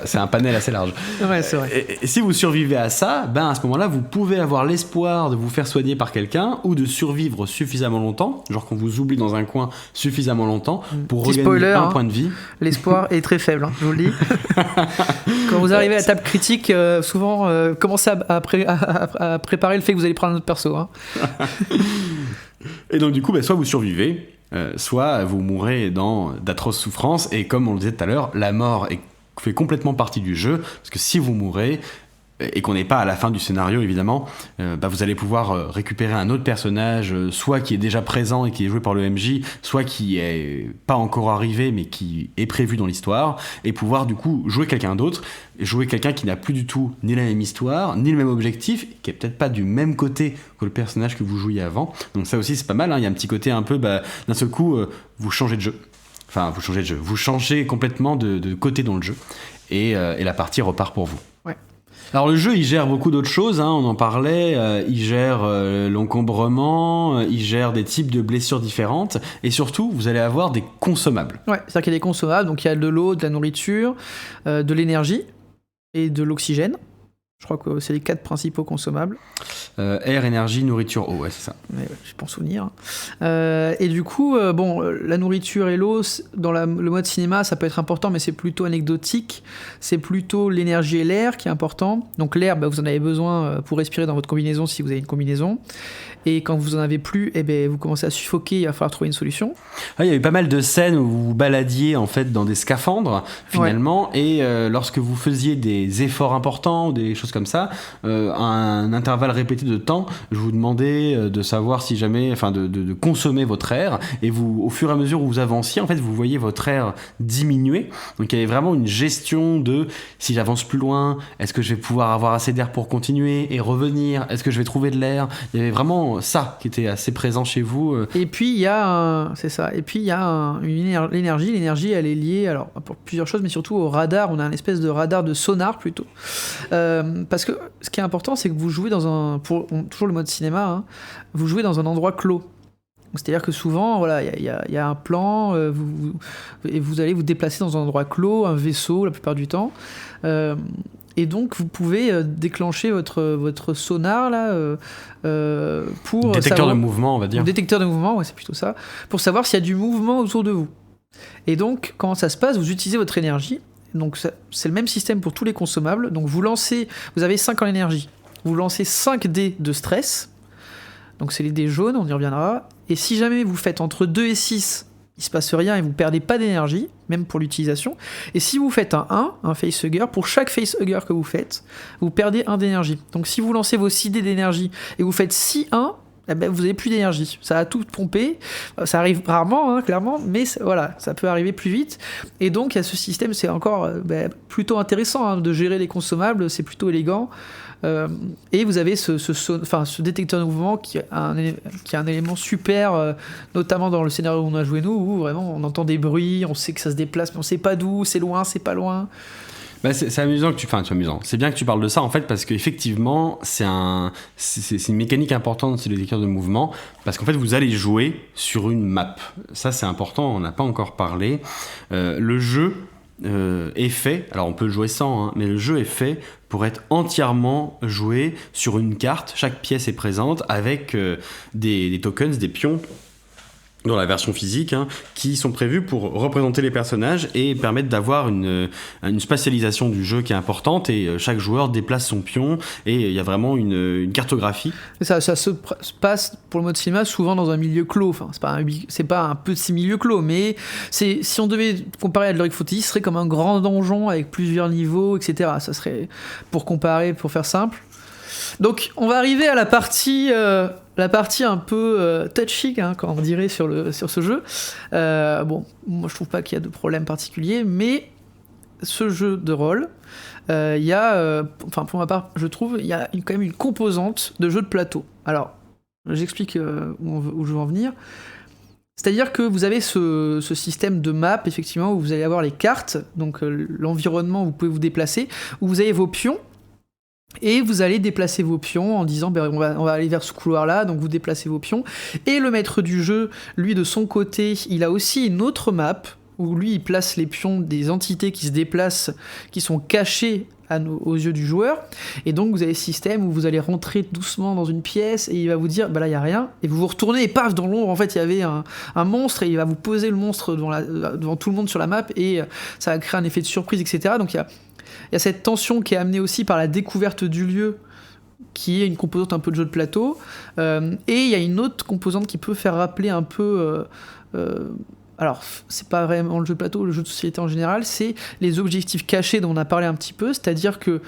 c'est un panel assez large. Ouais, c'est vrai. Et si vous survivez à ça, à ce moment-là, vous pouvez avoir l'espoir de vous faire soigner par quelqu'un ou de survivre suffisamment longtemps, genre qu'on vous oublie dans un coin suffisamment longtemps pour regagner spoiler, un point de vie. L'espoir est très faible, je vous le dis. Quand vous arrivez à la table critique, souvent, commencez à préparer le fait que vous allez prendre un autre perso. Et donc du coup, soit vous survivez, soit vous mourrez dans d'atroces souffrances, et comme on le disait tout à l'heure, la mort fait complètement partie du jeu, parce que si vous mourrez, et qu'on n'est pas à la fin du scénario évidemment, vous allez pouvoir récupérer un autre personnage, soit qui est déjà présent et qui est joué par le MJ, soit qui est pas encore arrivé mais qui est prévu dans l'histoire, et pouvoir du coup jouer quelqu'un d'autre, jouer quelqu'un qui n'a plus du tout ni la même histoire, ni le même objectif, qui est peut-être pas du même côté que le personnage que vous jouiez avant. Donc ça aussi c'est pas mal, il y a un petit côté un peu, d'un seul coup, vous changez de jeu. Enfin, vous changez complètement de côté dans le jeu, et la partie repart pour vous. Ouais. Alors le jeu, il gère beaucoup d'autres choses, hein, on en parlait, il gère l'encombrement, il gère des types de blessures différentes, et surtout, vous allez avoir des consommables. Ouais, c'est-à-dire qu'il y a des consommables, donc il y a de l'eau, de la nourriture, de l'énergie et de l'oxygène. Je crois que c'est les 4 principaux consommables. Air, énergie, nourriture, eau, ouais, c'est ça. Ouais, je peux en souvenir. Et du coup, la nourriture et l'eau, dans le mode cinéma, ça peut être important, mais c'est plutôt anecdotique. C'est plutôt l'énergie et l'air qui est important. Donc l'air, vous en avez besoin pour respirer dans votre combinaison si vous avez une combinaison. Et quand vous en avez plus, vous commencez à suffoquer, il va falloir trouver une solution. Il y a eu pas mal de scènes où vous vous baladiez en fait dans des scaphandres finalement, et lorsque vous faisiez des efforts importants ou des choses comme ça, un intervalle répété de temps, je vous demandais de savoir si jamais, enfin de consommer votre air, et vous, au fur et à mesure où vous avanciez, en fait, vous voyez votre air diminuer. Donc il y avait vraiment une gestion de si j'avance plus loin, est-ce que je vais pouvoir avoir assez d'air pour continuer et revenir, est-ce que je vais trouver de l'air. Il y avait vraiment ça qui était assez présent chez vous. Et puis il y a l'énergie. L'énergie, elle est liée, alors pour plusieurs choses, mais surtout au radar. On a un espèce de radar de sonar plutôt, parce que ce qui est important, c'est que vous jouez toujours le mode cinéma, hein, vous jouez dans un endroit clos. C'est-à-dire que souvent, voilà, il y a un plan, et vous allez vous déplacer dans un endroit clos, un vaisseau la plupart du temps. Et donc vous pouvez déclencher votre sonar là pour détecteur de mouvement, on va dire. Détecteur de mouvement, ouais, c'est plutôt ça, pour savoir s'il y a du mouvement autour de vous. Et donc comment ça se passe? Vous utilisez votre énergie. Donc c'est le même système pour tous les consommables. Donc vous avez 5 en énergie. Vous lancez 5 dés de stress. Donc c'est les dés jaunes, on y reviendra. Et si jamais vous faites entre 2 et 6, il se passe rien et vous perdez pas d'énergie, même pour l'utilisation. Et si vous faites un 1, un facehugger, pour chaque facehugger que vous faites, vous perdez 1 d'énergie. Donc si vous lancez vos 6 dés d'énergie et vous faites 6-1, vous n'avez plus d'énergie. Ça a tout pompé. Ça arrive rarement, hein, clairement, mais voilà, ça peut arriver plus vite. Et donc il y a ce système, c'est encore plutôt intéressant hein, de gérer les consommables, c'est plutôt élégant. Et vous avez ce détecteur de mouvement qui est un élément super, notamment dans le scénario où on a joué nous, où vraiment on entend des bruits, on sait que ça se déplace, mais on sait pas d'où, c'est loin, c'est pas loin. C'est amusant c'est amusant. C'est bien que tu parles de ça en fait, parce qu'effectivement c'est une mécanique importante, c'est le détecteur de mouvement, parce qu'en fait vous allez jouer sur une map. Ça c'est important, on n'a pas encore parlé. Le jeu est fait, alors on peut le jouer sans, hein, mais le jeu est fait pour être entièrement joué sur une carte. Chaque pièce est présente avec des tokens, des pions dans la version physique, hein, qui sont prévus pour représenter les personnages et permettre d'avoir une spatialisation du jeu qui est importante, et chaque joueur déplace son pion et il y a vraiment une cartographie. Ça se passe pour le mode cinéma souvent dans un milieu clos, enfin c'est pas un petit milieu clos, mais si on devait comparer à de l'Heroic Fantasy, ce serait comme un grand donjon avec plusieurs niveaux, etc. Ça serait, pour comparer, pour faire simple. Donc on va arriver à la partie un peu touchy, hein, quand on dirait sur ce jeu. Moi je trouve pas qu'il y a de problème particulier, mais ce jeu de rôle, il y a, pour ma part, je trouve, il y a quand même une composante de jeu de plateau. Alors, j'explique où je veux en venir. C'est-à-dire que vous avez ce système de map, effectivement, où vous allez avoir les cartes, donc l'environnement où vous pouvez vous déplacer, où vous avez vos pions. Et vous allez déplacer vos pions en disant on va aller vers ce couloir-là, donc vous déplacez vos pions. Et le maître du jeu, lui de son côté, il a aussi une autre map où lui il place les pions des entités qui se déplacent, qui sont cachées aux yeux du joueur. Et donc vous avez ce système où vous allez rentrer doucement dans une pièce et il va vous dire là il n'y a rien. Et vous vous retournez et paf, dans l'ombre en fait il y avait un monstre, et il va vous poser le monstre devant tout le monde sur la map, et ça va créer un effet de surprise, etc. Donc il y a cette tension qui est amenée aussi par la découverte du lieu, qui est une composante un peu de jeu de plateau. Et il y a une autre composante qui peut faire rappeler un peu... alors, c'est pas vraiment le jeu de plateau, le jeu de société en général, c'est les objectifs cachés dont on a parlé un petit peu, c'est-à-dire que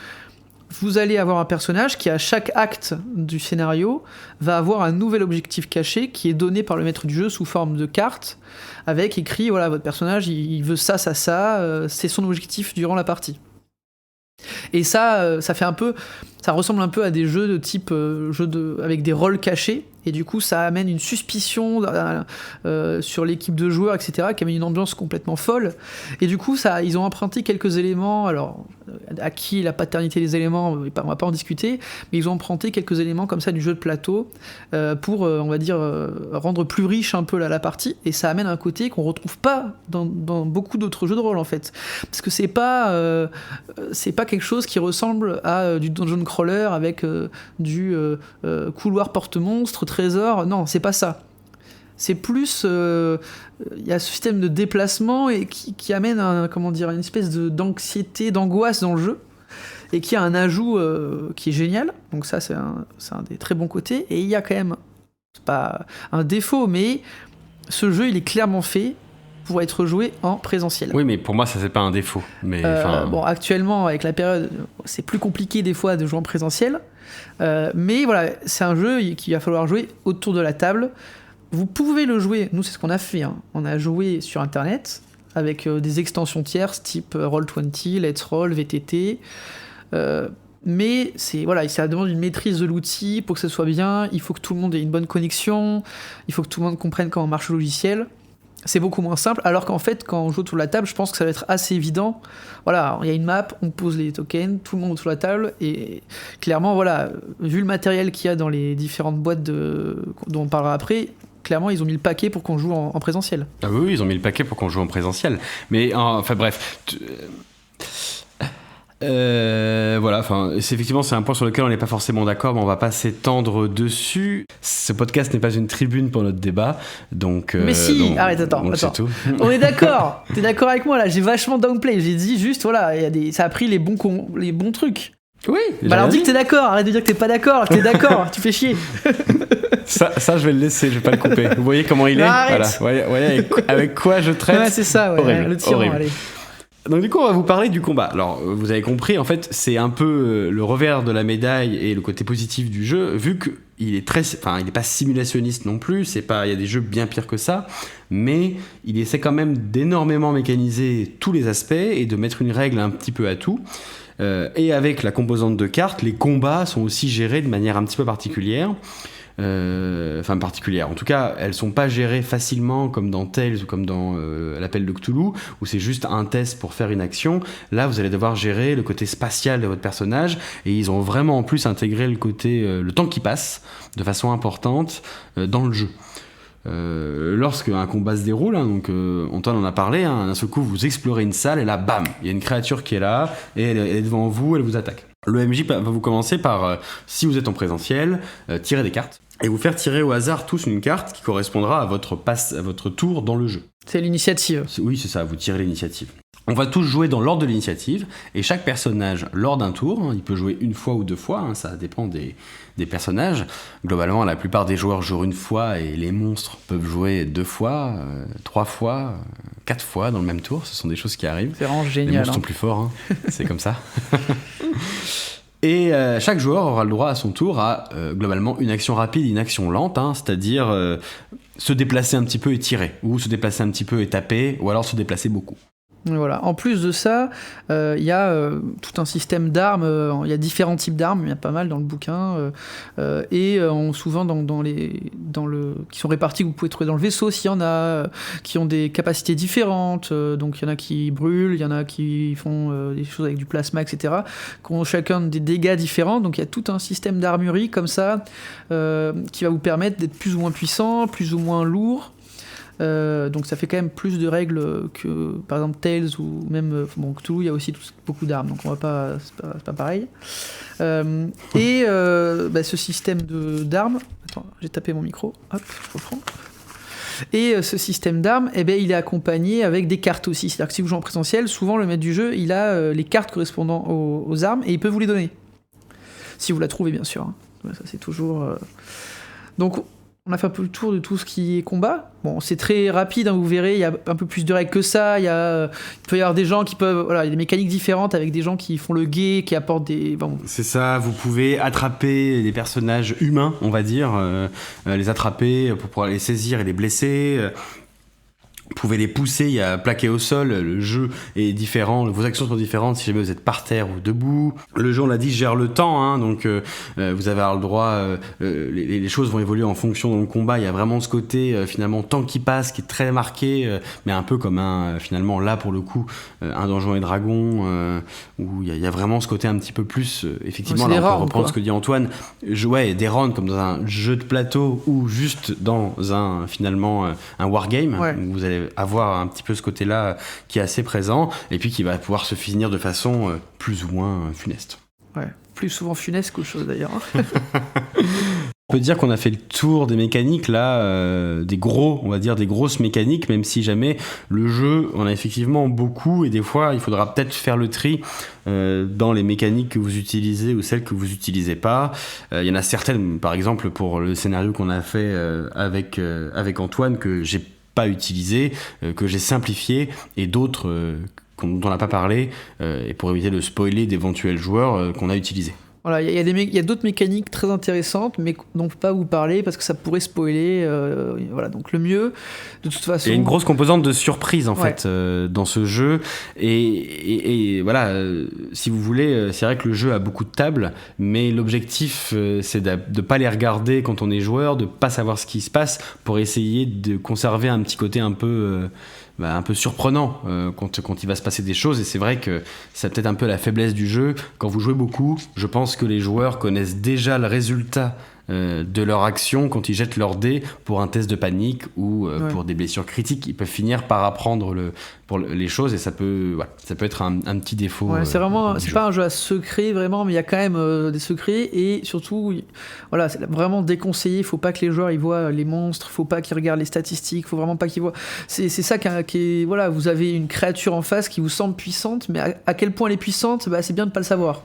vous allez avoir un personnage qui, à chaque acte du scénario, va avoir un nouvel objectif caché qui est donné par le maître du jeu sous forme de carte, avec écrit, voilà, votre personnage, il veut ça, c'est son objectif durant la partie. Et ça fait un peu, ça ressemble un peu à des jeux de type avec des rôles cachés, et du coup ça amène une suspicion sur l'équipe de joueurs, etc., qui amène une ambiance complètement folle. Et du coup ils ont emprunté quelques éléments, alors à qui est la paternité des éléments, on va pas en discuter, mais ils ont emprunté quelques éléments comme ça du jeu de plateau pour, on va dire, rendre plus riche un peu la partie, et ça amène un côté qu'on retrouve pas dans beaucoup d'autres jeux de rôle en fait, parce que c'est pas quelque chose qui ressemble à du dungeon crawler avec du couloir porte-monstre, trésor, non, c'est pas ça. C'est plus, y a ce système de déplacement et qui amène une espèce d'anxiété, d'angoisse dans le jeu, et qui a un ajout qui est génial. Donc ça, c'est un des très bons côtés. Et il y a quand même, c'est pas un défaut, mais ce jeu, il est clairement fait pour être joué en présentiel. Oui, mais pour moi, ça, c'est pas un défaut. Mais, bon, actuellement, avec la période, c'est plus compliqué des fois de jouer en présentiel. Mais voilà, c'est un jeu qu'il va falloir jouer autour de la table. Vous pouvez le jouer, nous c'est ce qu'on a fait, hein. On a joué sur internet avec des extensions tierces type Roll20, Let's Roll, VTT, mais ça demande une maîtrise de l'outil pour que ce soit bien, il faut que tout le monde ait une bonne connexion, il faut que tout le monde comprenne comment marche le logiciel. C'est beaucoup moins simple, alors qu'en fait, quand on joue autour de la table, je pense que ça va être assez évident. Voilà, il y a une map, on pose les tokens, tout le monde autour de la table, et clairement, voilà, vu le matériel qu'il y a dans les différentes boîtes dont on parlera après, clairement, ils ont mis le paquet pour qu'on joue en présentiel. Ah oui, ils ont mis le paquet pour qu'on joue en présentiel. Mais enfin bref. Voilà, effectivement, c'est un point sur lequel on n'est pas forcément d'accord, mais on va pas s'étendre dessus. Ce podcast n'est pas une tribune pour notre débat, donc. Mais si, arrête, attends. Tout. On est d'accord. T'es d'accord avec moi là? J'ai vachement downplay. J'ai dit juste, voilà, ça a pris les bons trucs. Oui. Bah alors dis que t'es d'accord. Arrête de dire que t'es pas d'accord. Que t'es d'accord. Tu fais chier. Ça, je vais le laisser. Je vais pas le couper. Vous voyez comment il est? Arrête. Voilà. Voyez avec quoi je traite. Ouais, c'est ça. Ouais. Horrible. Le tyran. Horrible. Allez. Donc du coup, on va vous parler du combat. Alors, vous avez compris, en fait, c'est un peu le revers de la médaille et le côté positif du jeu, vu qu'il est il n'est pas simulationniste non plus. Il y a des jeux bien pires que ça, mais il essaie quand même d'énormément mécaniser tous les aspects et de mettre une règle un petit peu à tout. Et avec la composante de cartes, les combats sont aussi gérés de manière un petit peu particulière. Particulière. En tout cas, elles sont pas gérées facilement comme dans Tales ou comme dans l'appel de Cthulhu, où c'est juste un test pour faire une action. Là, vous allez devoir gérer le côté spatial de votre personnage, et ils ont vraiment en plus intégré le côté le temps qui passe de façon importante dans le jeu. Lorsque un combat se déroule, donc Antoine en a parlé, d'un seul coup vous explorez une salle et là bam, il y a une créature qui est là et elle est devant vous, elle vous attaque. Le MJ va vous commencer par, si vous êtes en présentiel, tirer des cartes et vous faire tirer au hasard tous une carte qui correspondra à votre tour dans le jeu. C'est l'initiative. Oui, c'est ça, vous tirez l'initiative. On va tous jouer dans l'ordre de l'initiative, et chaque personnage, lors d'un tour, il peut jouer une fois ou deux fois, ça dépend des personnages. Globalement, la plupart des joueurs jouent une fois, et les monstres peuvent jouer 2 fois, 3 fois, 4 fois dans le même tour. Ce sont des choses qui arrivent. C'est vraiment génial. Les monstres sont plus forts, c'est comme ça. Et chaque joueur aura le droit à son tour à globalement une action rapide et une action lente, c'est-à-dire se déplacer un petit peu et tirer, ou se déplacer un petit peu et taper, ou alors se déplacer beaucoup. Voilà. En plus de ça, il y a tout un système d'armes. Il y a différents types d'armes, il y a pas mal dans le bouquin, et souvent qui sont répartis, que vous pouvez trouver dans le vaisseau s'il y en a, qui ont des capacités différentes. Donc il y en a qui brûlent, il y en a qui font des choses avec du plasma, etc., qui ont chacun des dégâts différents. Donc il y a tout un système d'armurerie comme ça qui va vous permettre d'être plus ou moins puissant, plus ou moins lourd. Donc ça fait quand même plus de règles que par exemple Tales ou même Cthulhu, il y a aussi beaucoup d'armes, donc on va pas, c'est pas pareil. Ce système d'armes, attends, j'ai tapé mon micro, hop, je reprends. Et ce système d'armes, il est accompagné avec des cartes aussi. C'est-à-dire que si vous jouez en présentiel, souvent le maître du jeu, il a les cartes correspondant aux armes et il peut vous les donner. Si vous la trouvez, bien sûr. Ça, c'est toujours... Donc, on a fait un peu le tour de tout ce qui est combat. Bon, c'est très rapide, vous verrez, il y a un peu plus de règles que ça. Il peut y avoir des gens qui peuvent... Voilà, il y a des mécaniques différentes avec des gens qui font le guet, qui apportent des... Bon. C'est ça, vous pouvez attraper des personnages humains, on va dire, les attraper pour pouvoir les saisir et les blesser. pouvez les pousser à plaquer au sol, le jeu est différent, vos actions sont différentes si jamais vous êtes par terre ou debout. Le jeu, on l'a dit, gère le temps, hein, donc vous avez le droit, les choses vont évoluer en fonction dans le combat, il y a vraiment ce côté finalement temps qui passe, qui est très marqué, mais un peu comme finalement là pour le coup, un Donjons et Dragons, où il y a vraiment ce côté un petit peu plus, effectivement, là on peut reprendre ce que dit Antoine, des rounds comme dans un jeu de plateau ou juste dans finalement un wargame, où vous allez avoir un petit peu ce côté-là qui est assez présent et puis qui va pouvoir se finir de façon plus ou moins funeste. Ouais, plus souvent funeste qu'autre chose d'ailleurs. On peut dire qu'on a fait le tour des mécaniques là, on va dire des grosses mécaniques, même si jamais le jeu en a effectivement beaucoup et des fois il faudra peut-être faire le tri dans les mécaniques que vous utilisez ou celles que vous utilisez pas. Il y en a certaines, par exemple pour le scénario qu'on a fait avec Antoine, que j'ai pas utilisé, que j'ai simplifié, et d'autres dont on n'a pas parlé, et pour éviter de spoiler d'éventuels joueurs qu'on a utilisés. Voilà, il y a d'autres mécaniques très intéressantes, mais dont on ne peut pas vous parler parce que ça pourrait spoiler. Voilà, donc le mieux, de toute façon. Il y a une grosse composante de surprise en fait dans ce jeu, et voilà, si vous voulez, c'est vrai que le jeu a beaucoup de tables, mais l'objectif c'est de ne pas les regarder quand on est joueur, de ne pas savoir ce qui se passe, pour essayer de conserver un petit côté un peu surprenant quand il va se passer des choses. Et c'est vrai que c'est peut-être un peu la faiblesse du jeu. Quand vous jouez beaucoup, je pense que les joueurs connaissent déjà le résultat de leur action quand ils jettent leur dé pour un test de panique ou pour des blessures critiques. Ils peuvent finir par apprendre les choses, et ça peut être un petit défaut. C'est pas un jeu à secret vraiment, mais il y a quand même des secrets, et surtout voilà, c'est vraiment déconseillé. Il faut pas que les joueurs ils voient les monstres, faut pas qu'ils regardent les statistiques, faut vraiment pas qu'ils voient. C'est ça qui est voilà, vous avez une créature en face qui vous semble puissante, mais à quel point elle est puissante, c'est bien de pas le savoir.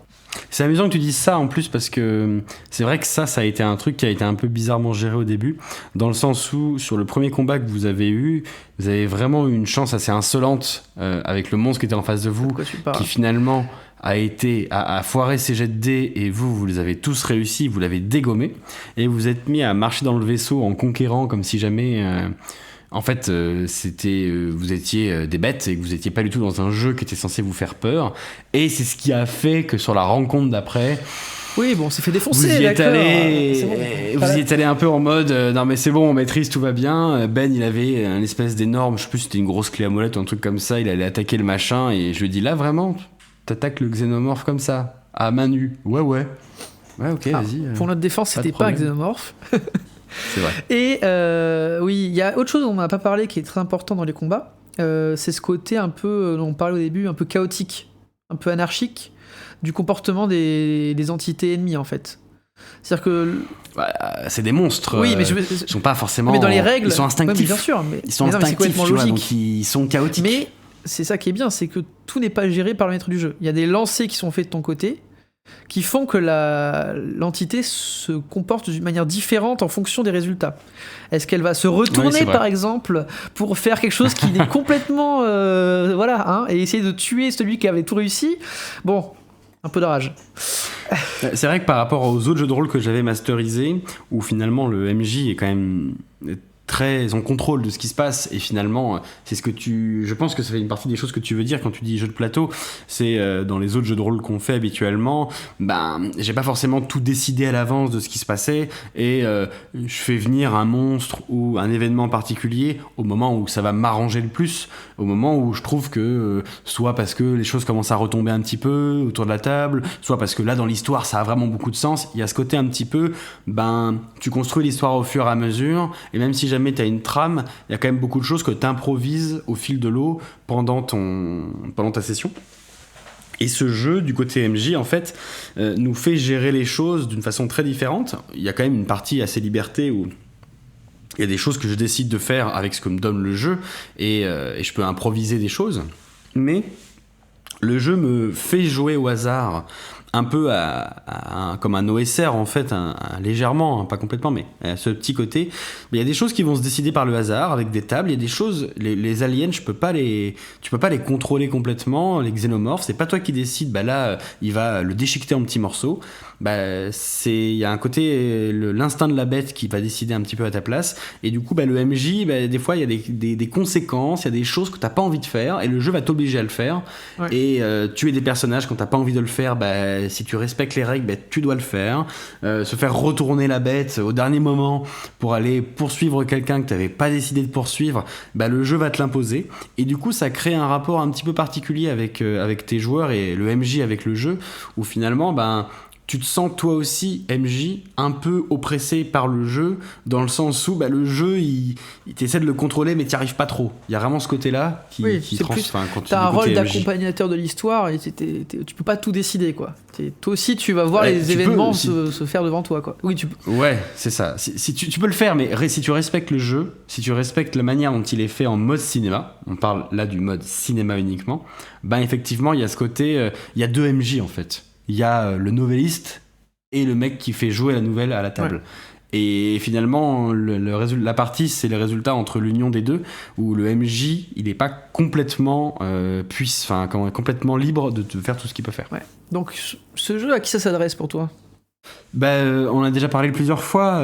C'est amusant que tu dises ça en plus, parce que c'est vrai que ça a été un truc qui a été un peu bizarrement géré au début, dans le sens où sur le premier combat que vous avez eu, vous avez vraiment eu une chance assez insolente avec le monstre qui était en face de vous, qui finalement a foiré ses jets de dés, et vous les avez tous réussis, vous l'avez dégommé, et vous êtes mis à marcher dans le vaisseau en conquérant, comme si jamais... En fait, vous étiez des bêtes et que vous n'étiez pas du tout dans un jeu qui était censé vous faire peur. Et c'est ce qui a fait que sur la rencontre d'après... Oui, bon, on s'est fait défoncer, vous y êtes allé un peu en mode non mais c'est bon, on maîtrise, tout va bien. Ben, il avait un espèce d'énorme, je sais plus si c'était une grosse clé à molette ou un truc comme ça, il allait attaquer le machin, et je lui ai dit là vraiment, t'attaques le xénomorphe comme ça, à main nue. Ouais, ok, vas-y. Pour notre défense, c'était pas un xénomorphe. C'est vrai. Et oui, il y a autre chose dont on n'a pas parlé qui est très important dans les combats, c'est ce côté un peu, dont on parlait au début, un peu chaotique, un peu anarchique du comportement des entités ennemies en fait. C'est-à-dire que... c'est des monstres, oui, mais ils sont pas forcément... Mais dans les règles... Ils sont instinctifs. Oui, bien sûr, ils sont instinctifs, tu vois, donc ils sont chaotiques. Mais c'est ça qui est bien, c'est que tout n'est pas géré par le maître du jeu. Il y a des lancers qui sont faits de ton côté, qui font que l'entité se comporte d'une manière différente en fonction des résultats. Est-ce qu'elle va se retourner, par exemple, pour faire quelque chose qui est complètement... et essayer de tuer celui qui avait tout réussi? Bon, un peu de rage. C'est vrai que par rapport aux autres jeux de rôle que j'avais masterisés, où finalement le MJ est quand même très en contrôle de ce qui se passe, et finalement c'est ce que je pense que ça fait une partie des choses que tu veux dire quand tu dis jeu de plateau, c'est dans les autres jeux de rôle qu'on fait habituellement, j'ai pas forcément tout décidé à l'avance de ce qui se passait, et je fais venir un monstre ou un événement particulier au moment où ça va m'arranger le plus, au moment où je trouve que soit parce que les choses commencent à retomber un petit peu autour de la table, soit parce que là dans l'histoire ça a vraiment beaucoup de sens. Il y a ce côté un petit peu, tu construis l'histoire au fur et à mesure, et même si jamais tu as une trame, il y a quand même beaucoup de choses que tu improvises au fil de l'eau pendant ta session. Et ce jeu, du côté MJ, en fait, nous fait gérer les choses d'une façon très différente. Il y a quand même une partie assez liberté où il y a des choses que je décide de faire avec ce que me donne le jeu, et je peux improviser des choses. Mais le jeu me fait jouer au hasard un peu comme un OSR en fait, légèrement, pas complètement, mais à ce petit côté. Il y a des choses qui vont se décider par le hasard avec des tables. Il y a des choses, les aliens, tu peux pas les contrôler complètement. Les xénomorphes, c'est pas toi qui décides. Là, il va le déchiqueter en petits morceaux. Il y a un côté l'instinct de la bête qui va décider un petit peu à ta place. Et du coup, le MJ, des fois, il y a des conséquences, il y a des choses que t'as pas envie de faire, et le jeu va t'obliger à le faire. Ouais. Et tuer des personnages quand t'as pas envie de le faire, si tu respectes les règles, tu dois le faire. Se faire retourner la bête au dernier moment pour aller poursuivre quelqu'un que t'avais pas décidé de poursuivre, le jeu va te l'imposer. Et du coup, ça crée un rapport un petit peu particulier avec tes joueurs et le MJ avec le jeu, où finalement, tu te sens toi aussi, MJ, un peu oppressé par le jeu, dans le sens où le jeu, il t'essaie de le contrôler, mais t'y arrives pas trop. Il y a vraiment ce côté-là qui t'as un rôle d'accompagnateur de l'histoire, et tu peux pas tout décider, quoi. Toi aussi, tu vas voir les événements se faire devant toi, quoi. Oui, Ouais, c'est ça. Si tu peux le faire, mais si tu respectes le jeu, si tu respectes la manière dont il est fait en mode cinéma, on parle là du mode cinéma uniquement, effectivement, il y a ce côté... il y a 2 MJ, en fait. Il y a le novelliste et le mec qui fait jouer la nouvelle à la table. Ouais. Et finalement, la partie, c'est le résultat entre l'union des deux, où le MJ, il n'est pas complètement complètement libre de faire tout ce qu'il peut faire. Ouais. Donc, ce jeu, à qui ça s'adresse pour toi ? On a déjà parlé plusieurs fois.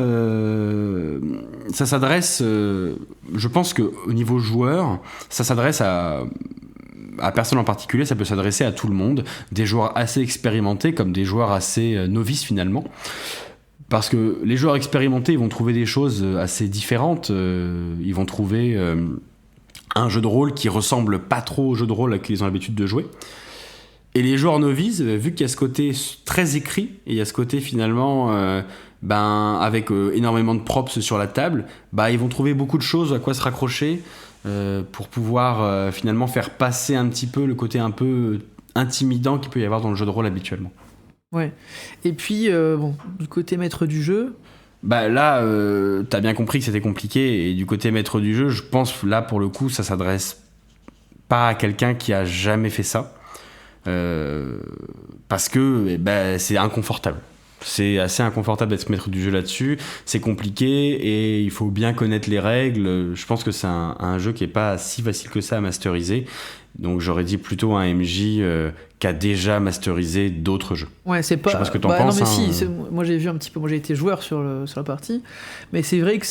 Ça s'adresse, je pense qu'au niveau joueur, ça s'adresse à personne en particulier, ça peut s'adresser à tout le monde, des joueurs assez expérimentés comme des joueurs assez novices finalement, parce que les joueurs expérimentés, ils vont trouver des choses assez différentes. Ils vont trouver un jeu de rôle qui ressemble pas trop au jeu de rôle qu'ils ont l'habitude de jouer, et les joueurs novices, vu qu'il y a ce côté très écrit et il y a ce côté finalement avec énormément de props sur la table, ils vont trouver beaucoup de choses à quoi se raccrocher pour pouvoir finalement faire passer un petit peu le côté un peu intimidant qu'il peut y avoir dans le jeu de rôle habituellement. Ouais. Et puis, du côté maître du jeu... là, t'as bien compris que c'était compliqué, et du côté maître du jeu, je pense, là, pour le coup, ça s'adresse pas à quelqu'un qui a jamais fait ça, parce que c'est inconfortable. C'est assez inconfortable d'être maître du jeu là-dessus, c'est compliqué et il faut bien connaître les règles. Je pense que c'est un jeu qui est pas si facile que ça à masteriser, donc j'aurais dit plutôt un MJ qui a déjà masterisé d'autres jeux. Ouais, c'est pas... Je sais pas ce que t'en penses. Non, mais si, moi j'ai vu un petit peu, moi j'ai été joueur sur la partie, mais c'est vrai que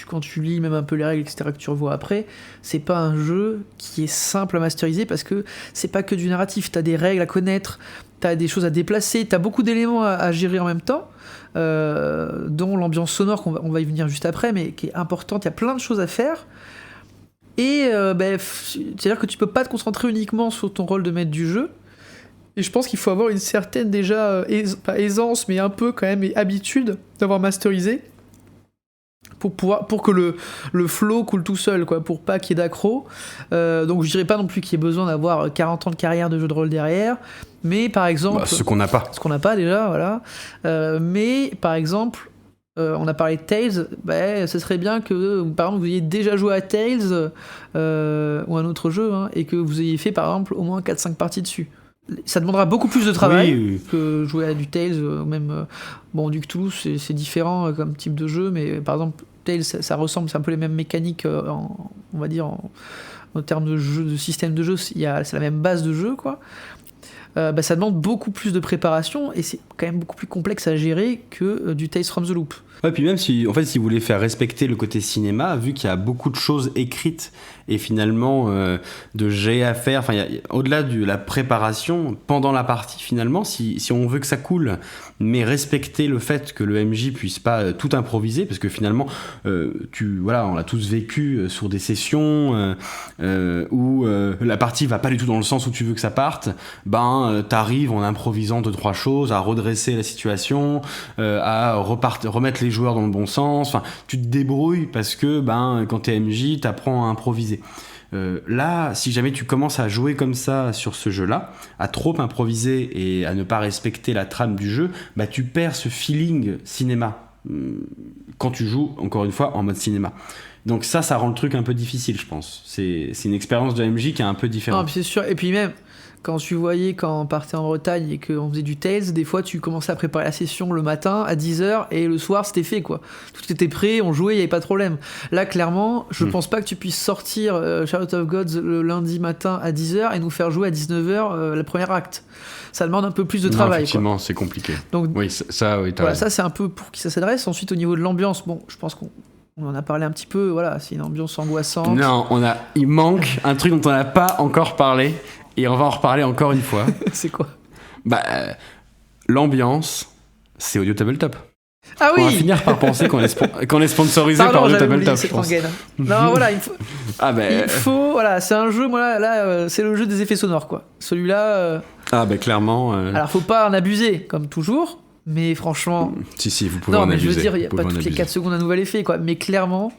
quand tu lis même un peu les règles, etc., que tu revois après, c'est pas un jeu qui est simple à masteriser, parce que c'est pas que du narratif, t'as des règles à connaître, t'as des choses à déplacer, t'as beaucoup d'éléments à gérer en même temps, dont l'ambiance sonore, on va y venir juste après, mais qui est importante, il y a plein de choses à faire. Et c'est-à-dire que tu peux pas te concentrer uniquement sur ton rôle de maître du jeu. Et je pense qu'il faut avoir une certaine déjà, pas aisance, mais un peu quand même, et habitude d'avoir masterisé pour que le flow coule tout seul, quoi, pour pas qu'il y ait d'accro. Donc je dirais pas non plus qu'il y ait besoin d'avoir 40 ans de carrière de jeu de rôle derrière, mais par exemple... ce qu'on n'a pas. Ce qu'on n'a pas déjà, voilà. Mais par exemple... on a parlé de Tales, ce serait bien que par exemple vous ayez déjà joué à Tales ou un autre jeu, et que vous ayez fait par exemple au moins 4-5 parties dessus. Ça demandera beaucoup plus de travail que jouer à du Tales, même du Cthulhu, c'est différent comme type de jeu, mais par exemple Tales ça ressemble, c'est un peu les mêmes mécaniques on va dire en termes de jeu, de système de jeu, c'est la même base de jeu, quoi. Ça demande beaucoup plus de préparation et c'est quand même beaucoup plus complexe à gérer que du Tales from the Loop. Ouais, puis même si vous voulez faire respecter le côté cinéma, vu qu'il y a beaucoup de choses écrites et finalement de jets à faire, au-delà de la préparation, pendant la partie finalement, si on veut que ça coule, mais respecter le fait que le MJ puisse pas tout improviser, parce que finalement, on l'a tous vécu sur des sessions où la partie va pas du tout dans le sens où tu veux que ça parte, t'arrives en improvisant 2-3 choses, à redresser la situation, à remettre les joueurs dans le bon sens, tu te débrouilles parce que quand t'es MJ, t'apprends à improviser. Là, si jamais tu commences à jouer comme ça sur ce jeu-là, à trop improviser et à ne pas respecter la trame du jeu, tu perds ce feeling cinéma quand tu joues, encore une fois, en mode cinéma. Donc ça rend le truc un peu difficile, je pense. C'est une expérience de MJ qui est un peu différente. Non, c'est sûr. Et puis même, quand tu voyais quand on partait en Bretagne et qu'on faisait du Tales, des fois tu commençais à préparer la session le matin à 10h et le soir c'était fait quoi. Tout était prêt, on jouait, il n'y avait pas de problème. Là clairement, je pense pas que tu puisses sortir Charlotte of Gods le lundi matin à 10h et nous faire jouer à 19h le premier acte. Ça demande un peu plus de travail. Effectivement, c'est compliqué. Donc, oui, ça, oui, voilà, ça c'est un peu pour qui ça s'adresse. Ensuite au niveau de l'ambiance, bon, je pense qu'on en a parlé un petit peu, voilà, c'est une ambiance angoissante. Non, il manque un truc dont on n'a pas encore parlé. Et on va en reparler encore une fois. C'est quoi ? L'ambiance, c'est Audio Tabletop. Ah oui. On va finir par penser qu'on est sponsorisé par Audio Tabletop, je pense. Non, voilà, il faut, voilà, c'est un jeu, moi là, c'est le jeu des effets sonores, quoi. Celui-là. Clairement. Alors, faut pas en abuser, comme toujours, mais franchement. Si, vous pouvez en abuser. Non, mais je veux dire, il n'y a pas toutes les 4 secondes un nouvel effet, quoi. Mais clairement,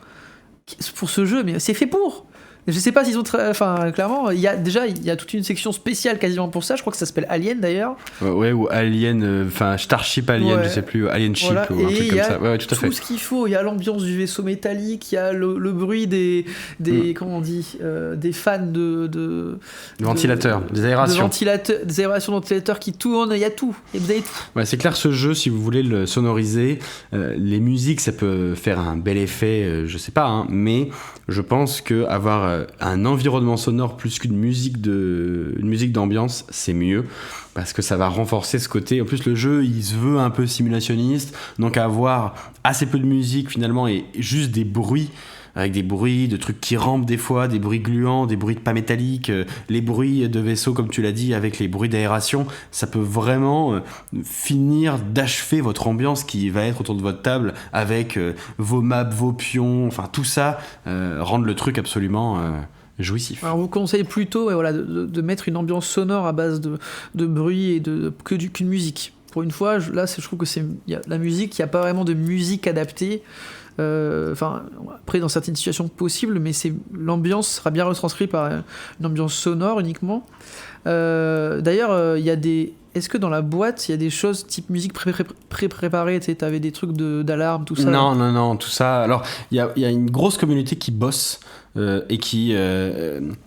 pour ce jeu, mais c'est fait pour. Je sais pas s'ils ont. Enfin, clairement, il y a toute une section spéciale quasiment pour ça. Je crois que ça s'appelle Alien d'ailleurs. Ouais, ou Alien, Starship Alien, je sais plus, Alien Ship ou un truc comme ça. Ouais, tout à fait. Tout ce qu'il faut. Il y a l'ambiance du vaisseau métallique, il y a le bruit des comment on dit, des fans de ventilateurs, des aérations. Des aérations de ventilateurs qui tournent, il y a tout. Et vous avez tout. Ouais, c'est clair, ce jeu, si vous voulez le sonoriser, les musiques, ça peut faire un bel effet, je sais pas, hein, mais je pense que avoir un environnement sonore plus qu'une musique d'ambiance, c'est mieux parce que ça va renforcer ce côté. En plus, le jeu, il se veut un peu simulationniste, donc avoir assez peu de musique finalement et juste des bruits, avec des bruits de trucs qui rampent des fois, des bruits gluants, des bruits de pas métalliques, les bruits de vaisseaux comme tu l'as dit, avec les bruits d'aération, ça peut vraiment finir d'achever votre ambiance qui va être autour de votre table avec vos maps, vos pions, enfin tout ça, rendre le truc absolument jouissif. Alors on vous conseille plutôt de mettre une ambiance sonore à base de bruit et qu'une musique. Pour une fois, je trouve que la musique, il n'y a pas vraiment de musique adaptée. Après dans certaines situations possibles, mais l'ambiance sera bien retranscrite par une ambiance sonore uniquement. D'ailleurs, il y a est-ce que dans la boîte il y a des choses type musique préparée, tu sais, t'avais des trucs d'alarme, tout ça? Non, tout ça. Alors il y a une grosse communauté qui bosse et qui,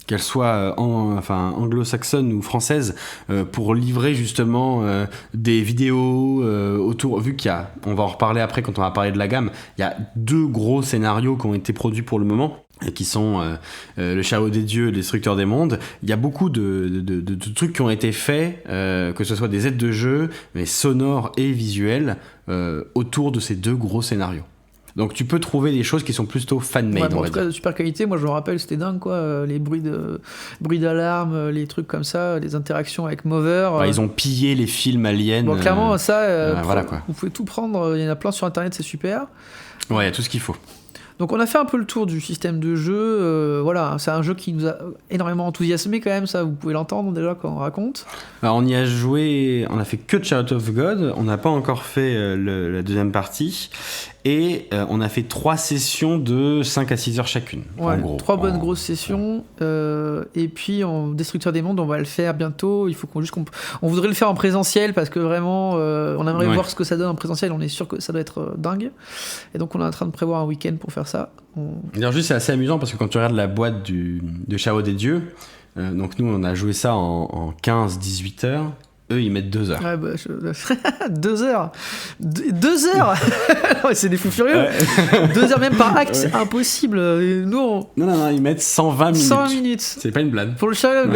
qu'elle soit anglo-saxonne ou française, pour livrer justement des vidéos autour, vu on va en reparler après quand on va parler de la gamme, il y a 2 gros scénarios qui ont été produits pour le moment, et qui sont le Chariot des Dieux et le Destructeur des Mondes. Il y a beaucoup de trucs qui ont été faits, que ce soit des aides de jeu, mais sonores et visuels, autour de ces 2 gros scénarios. Donc tu peux trouver des choses qui sont plutôt fan-made, en tout cas de super qualité. Moi je me rappelle, c'était dingue quoi, les bruits d'alarme, les trucs comme ça, les interactions avec Mover. Ils ont pillé les films Alien. Bon, clairement ça, voilà, quoi. Vous pouvez tout prendre, il y en a plein sur internet, c'est super. Ouais, il y a tout ce qu'il faut. Donc on a fait un peu le tour du système de jeu, voilà, c'est un jeu qui nous a énormément enthousiasmé quand même, ça vous pouvez l'entendre déjà quand on raconte. Alors on y a joué, on a fait que Chariot of God, on n'a pas encore fait la deuxième partie, et on a fait 3 sessions de 5 à 6 heures chacune. Ouais, en gros, 3 bonnes grosses sessions, et puis en Destructeur des Mondes on va le faire bientôt, il faut on voudrait le faire en présentiel parce que vraiment on aimerait voir ce que ça donne en présentiel, on est sûr que ça doit être dingue, et donc on est en train de prévoir un week-end pour faire ça. D'ailleurs juste c'est assez amusant parce que quand tu regardes la boîte de Chariot des Dieux, donc nous on a joué ça en 15-18 heures. Eux, ils mettent 2 heures. Ouais, 2 heures 2 heures c'est des fous furieux. 2 heures même par acte, c'est impossible. Nous, Non, ils mettent 120 minutes. 120 minutes. C'est pas une blague. Pour le Chariot,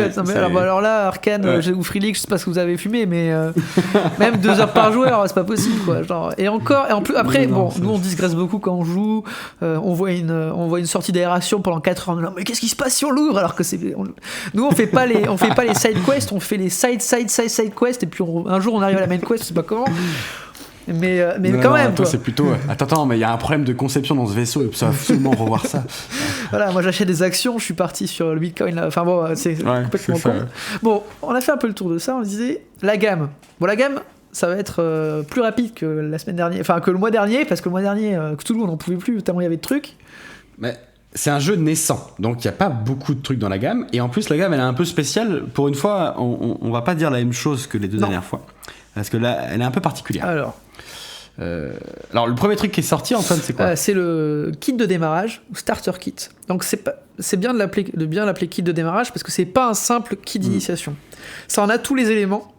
alors là, Arkane ou Free League, je sais pas ce que vous avez fumé, mais même 2 heures par joueur, c'est pas possible, quoi. Genre, et en plus, après, nous on digresse beaucoup quand on joue. On voit une sortie d'aération pendant 4 heures. Mais qu'est-ce qui se passe si on l'ouvre alors que nous on fait pas les side quests, on fait les side quests, et puis un jour on arrive à la main quest, je sais pas comment. Mais quand même, toi c'est plutôt attends, mais il y a un problème de conception dans ce vaisseau et ça va absolument revoir ça. Voilà, moi j'achète des actions, je suis parti sur le Bitcoin là. Enfin bon, c'est complètement con. Bon, on a fait un peu le tour de ça, on disait la gamme. Bon, la gamme, ça va être plus rapide que la semaine dernière, enfin que le mois dernier, parce que le mois dernier que tout le monde n'en pouvait plus tellement il y avait de trucs. Mais c'est un jeu naissant, donc il n'y a pas beaucoup de trucs dans la gamme, et en plus la gamme elle est un peu spéciale. Pour une fois, on va pas dire la même chose que les 2 dernières fois, parce que là elle est un peu particulière. Alors Alors le premier truc qui est sorti, Antoine, c'est quoi? C'est le kit de démarrage, ou starter kit. Donc c'est bien de l'appeler kit de démarrage parce que c'est pas un simple kit d'initiation. Ça en a tous les éléments,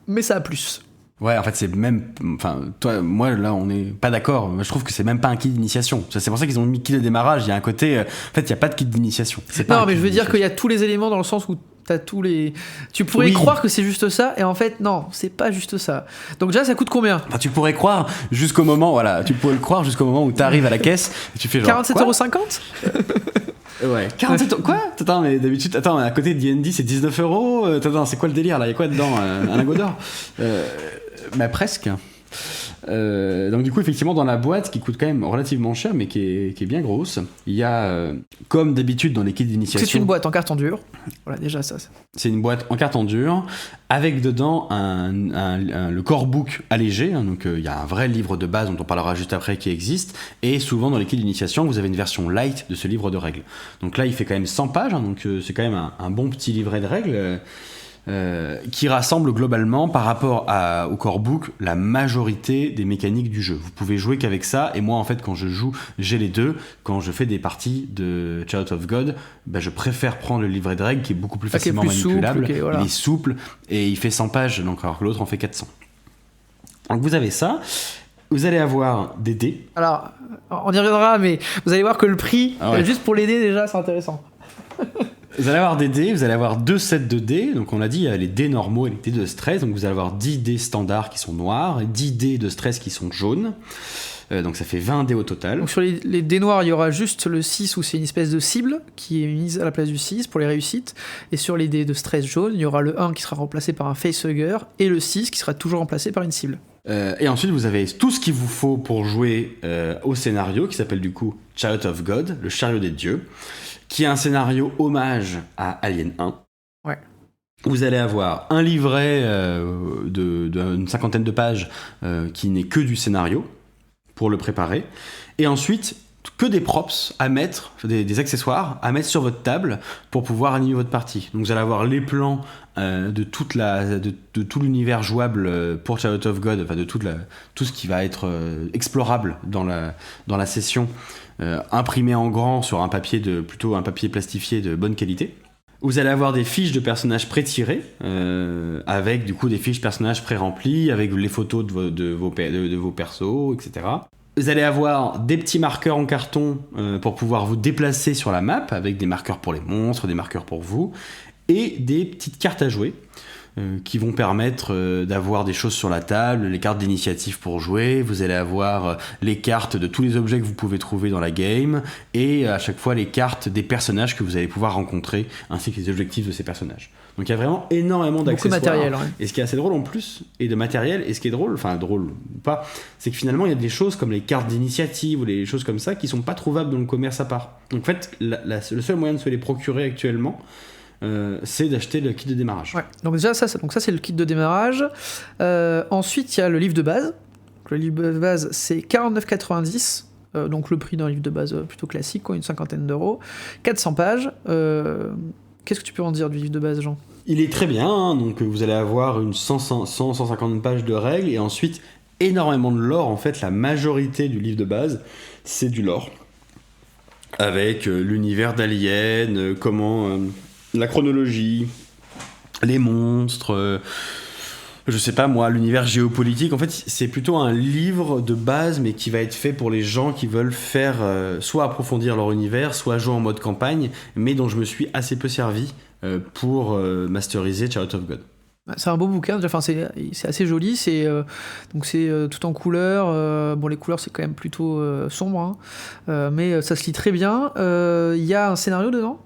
mais ça a plus. Ouais, en fait, c'est même. Enfin, toi, moi, là, on n'est pas d'accord. Je trouve que c'est même pas un kit d'initiation. C'est pour ça qu'ils ont mis kit de démarrage. Il y a un côté. En fait, il n'y a pas de kit d'initiation. Non, mais je veux dire qu'il y a tous les éléments dans le sens où t'as tous les. Tu pourrais croire que c'est juste ça, et en fait, non, c'est pas juste ça. Donc, déjà, ça coûte combien? Enfin, tu pourrais croire jusqu'au moment. Voilà, tu pourrais le croire jusqu'au moment où t'arrives à la caisse et tu fais genre. 47,50 €? Ouais, 47 €. Quoi? Attends, mais d'habitude, à côté de D&D, c'est 19 €. Attends, c'est quoi le délire là? Il y a quoi dedans? Un lingot d'or? Bah presque. Donc du coup effectivement dans la boîte qui coûte quand même relativement cher mais qui est bien grosse, il y a comme d'habitude dans les kits d'initiation. C'est une boîte en carton dur. Voilà déjà ça. C'est une boîte en carton dur avec dedans le core book allégé. Donc il y a un vrai livre de base dont on parlera juste après qui existe, et souvent dans les kits d'initiation vous avez une version light de ce livre de règles. Donc là il fait quand même 100 pages, donc c'est quand même un bon petit livret de règles. Qui rassemble globalement par rapport au core book la majorité des mécaniques du jeu. Vous pouvez jouer qu'avec ça, et moi en fait quand je joue j'ai les deux. Quand je fais des parties de Child of God, je préfère prendre le livret de règles qui est beaucoup plus facilement manipulable, voilà. Il est souple et il fait 100 pages donc, alors que l'autre en fait 400. Donc vous avez ça. Vous allez avoir des dés. Alors on y reviendra, mais vous allez voir que le prix juste pour les dés déjà c'est intéressant. Vous allez avoir des dés, vous allez avoir 2 sets de dés. Donc on l'a dit, il y a les dés normaux et les dés de stress. Donc vous allez avoir 10 dés standards qui sont noirs et 10 dés de stress qui sont jaunes. Donc ça fait 20 dés au total. Donc sur les dés noirs, il y aura juste le 6 où c'est une espèce de cible qui est mise à la place du 6 pour les réussites. Et sur les dés de stress jaune, il y aura le 1 qui sera remplacé par un facehugger et le 6 qui sera toujours remplacé par une cible. Et ensuite vous avez tout ce qu'il vous faut pour jouer au scénario qui s'appelle du coup Chariot of God, le chariot des dieux, qui est un scénario hommage à Alien 1. Ouais. Vous allez avoir un livret d'une 50aine de pages qui n'est que du scénario pour le préparer. Et ensuite, que des props à mettre, des accessoires à mettre sur votre table pour pouvoir animer votre partie. Donc vous allez avoir les plans de tout l'univers jouable pour Chariot of God, enfin de tout ce qui va être explorable dans la session, imprimé en grand sur plutôt un papier plastifié de bonne qualité. Vous allez avoir des fiches de personnages pré-tirées, avec du coup des fiches personnages pré-remplies, avec les photos de vos persos, etc. Vous allez avoir des petits marqueurs en carton pour pouvoir vous déplacer sur la map, avec des marqueurs pour les monstres, des marqueurs pour vous, et des petites cartes à jouer qui vont permettre d'avoir des choses sur la table, les cartes d'initiative pour jouer. Vous allez avoir les cartes de tous les objets que vous pouvez trouver dans la game, et à chaque fois les cartes des personnages que vous allez pouvoir rencontrer, ainsi que les objectifs de ces personnages. Donc il y a vraiment énormément d'accessoires. Beaucoup de matériel, ouais. Et ce qui est assez drôle en plus, et de matériel, et ce qui est drôle ou pas, c'est que finalement il y a des choses comme les cartes d'initiative ou les choses comme ça qui sont pas trouvables dans le commerce à part. Donc en fait, le seul moyen de se les procurer actuellement, c'est d'acheter le kit de démarrage. Ouais. Donc déjà ça c'est le kit de démarrage. Ensuite il y a le livre de base. Le livre de base c'est 49,90 €, donc le prix d'un livre de base plutôt classique, une 50aine d'euros, 400 pages. Qu'est-ce que tu peux en dire du livre de base, Jean? Il est très bien, hein, donc vous allez avoir 150 pages de règles et ensuite énormément de lore. En fait la majorité du livre de base c'est du lore avec l'univers d'Alien, comment la chronologie, les monstres, je sais pas moi, l'univers géopolitique. En fait, c'est plutôt un livre de base, mais qui va être fait pour les gens qui veulent faire soit approfondir leur univers, soit jouer en mode campagne, mais dont je me suis assez peu servi pour masteriser Chariot of God. C'est un beau bouquin, enfin, c'est assez joli, donc c'est tout en couleurs. Bon, les couleurs c'est quand même plutôt sombre, hein, mais ça se lit très bien. Il y a un scénario dedans?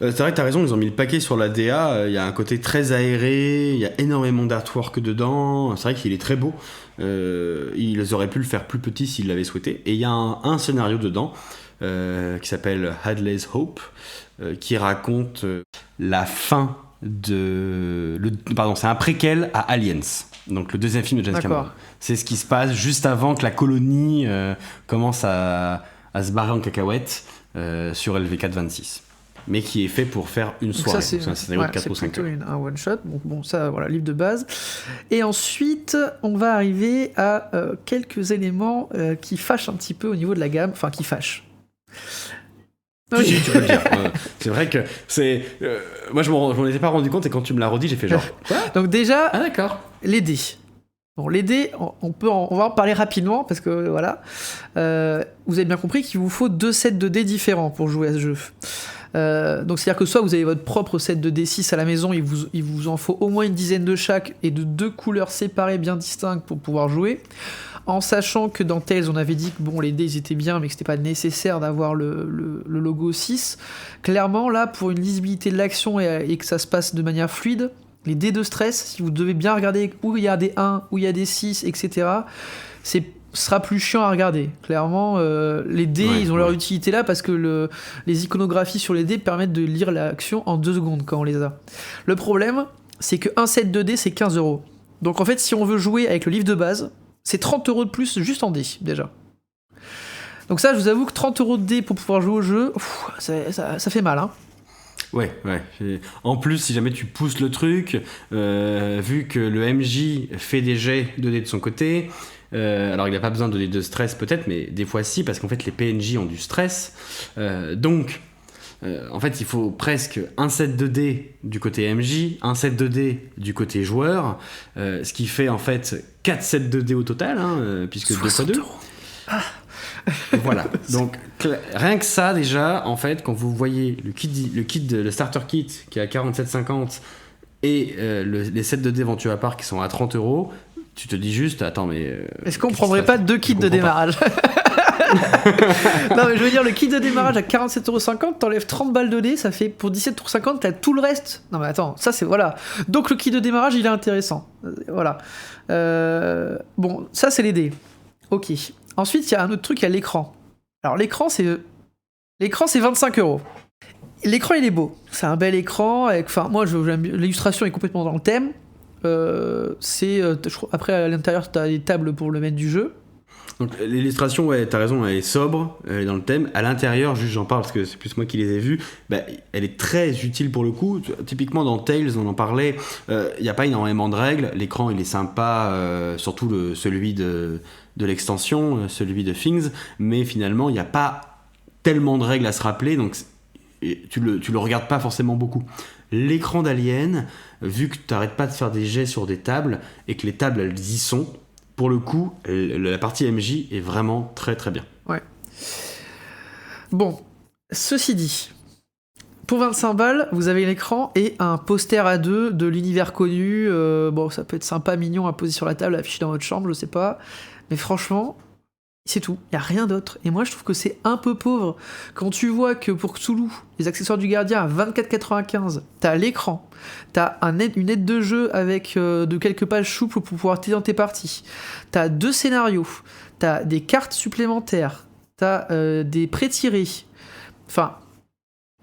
C'est vrai que t'as raison, ils ont mis le paquet sur la DA, il y a un côté très aéré, il y a énormément d'artwork dedans, c'est vrai qu'il est très beau, ils auraient pu le faire plus petit s'ils l'avaient souhaité, et il y a un scénario dedans qui s'appelle Hadley's Hope, qui raconte la fin c'est un préquel à Aliens, donc le deuxième film de James Cameron. C'est ce qui se passe juste avant que la colonie commence à se barrer en cacahuète sur LV426. mais qui est fait pour faire une Donc soirée. ça, C'est un scénario de 4 c'est ou 5 plutôt heures. un one-shot. Donc bon, ça, voilà, livre de base. Et ensuite, on va arriver à quelques éléments qui fâchent un petit peu au niveau de la gamme. Enfin, qui fâchent. Si, si, tu peux le dire. C'est vrai que c'est... moi, je m'en étais pas rendu compte, et quand tu me l'as redit, j'ai fait genre... Quoi ? Donc déjà, Ah d'accord. les dés. Bon, les dés, on va en parler rapidement parce que voilà, vous avez bien compris qu'il vous faut 2 sets de dés différents pour jouer à ce jeu. Donc c'est-à-dire que soit vous avez votre propre set de D6 à la maison, il vous en faut au moins une dizaine de chaque et de 2 couleurs séparées bien distinctes pour pouvoir jouer. En sachant que dans Tales, on avait dit que bon, les dés ils étaient bien, mais que c'était pas nécessaire d'avoir le logo 6. Clairement, là, pour une lisibilité de l'action et que ça se passe de manière fluide, les dés de stress, si vous devez bien regarder où il y a des 1, où il y a des 6, etc., ce sera plus chiant à regarder. Clairement, les dés, ils ont leur utilité là parce que les iconographies sur les dés permettent de lire l'action en 2 secondes quand on les a. Le problème, c'est qu'un set de dés, c'est 15 €. Donc en fait, si on veut jouer avec le livre de base, c'est 30 € de plus juste en dés, déjà. Donc ça, je vous avoue que 30 € de dés pour pouvoir jouer au jeu, ça fait mal, hein. Ouais. En plus, si jamais tu pousses le truc, vu que le MJ fait des jets de dés de son côté, alors il n'a pas besoin de dés de stress peut-être, mais des fois si, parce qu'en fait les PNJ ont du stress. Donc, en fait, il faut presque un set de dés du côté MJ, un set de dés du côté joueur, ce qui fait en fait 4 sets de dés au total, hein, puisque 2 x 2. Voilà, donc rien que ça déjà, en fait, quand vous voyez le starter kit qui est à 47,50 et les sets de dés Ventura Park qui sont à 30 €, tu te dis juste, attends, mais... Est-ce qu'on prendrait pas 2 kits de démarrage? Non mais je veux dire, le kit de démarrage à 47,50 €, t'enlèves 30 balles de dés, ça fait pour 17,50 €, t'as tout le reste. Non mais attends, ça c'est voilà. Donc le kit de démarrage il est intéressant. Voilà. Bon, ça c'est les dés. Ok. Ensuite, il y a un autre truc, il y a l'écran. Alors l'écran c'est 25 €. L'écran il est beau. C'est un bel écran avec, enfin moi l'illustration est complètement dans le thème. Après à l'intérieur t'as des tables pour le mettre du jeu. Donc l'illustration, ouais, t'as raison, elle est sobre, elle est dans le thème. À l'intérieur, juste j'en parle parce que c'est plus moi qui les ai vus, elle est très utile pour le coup. Typiquement dans Tales, on en parlait, il n'y a pas énormément de règles. L'écran, il est sympa, surtout celui de l'extension, celui de Things, mais finalement, il n'y a pas tellement de règles à se rappeler, donc tu le regardes pas forcément beaucoup. L'écran d'Alien, vu que tu n'arrêtes pas de faire des jets sur des tables, et que les tables, elles y sont, pour le coup, la partie MJ est vraiment très très bien. Ouais. Bon, ceci dit, pour 25 balles, vous avez l'écran et un poster A2 de l'univers connu. Bon, ça peut être sympa, mignon à poser sur la table, affiché dans votre chambre, je sais pas. Mais franchement, c'est tout. Il n'y a rien d'autre. Et moi, je trouve que c'est un peu pauvre. Quand tu vois que pour Cthulhu, les accessoires du gardien à 24,95, t'as l'écran, t'as une aide de jeu avec de quelques pages souples pour pouvoir t'aider dans tes parties, t'as 2 scénarios, t'as des cartes supplémentaires, t'as des pré-tirés. Enfin,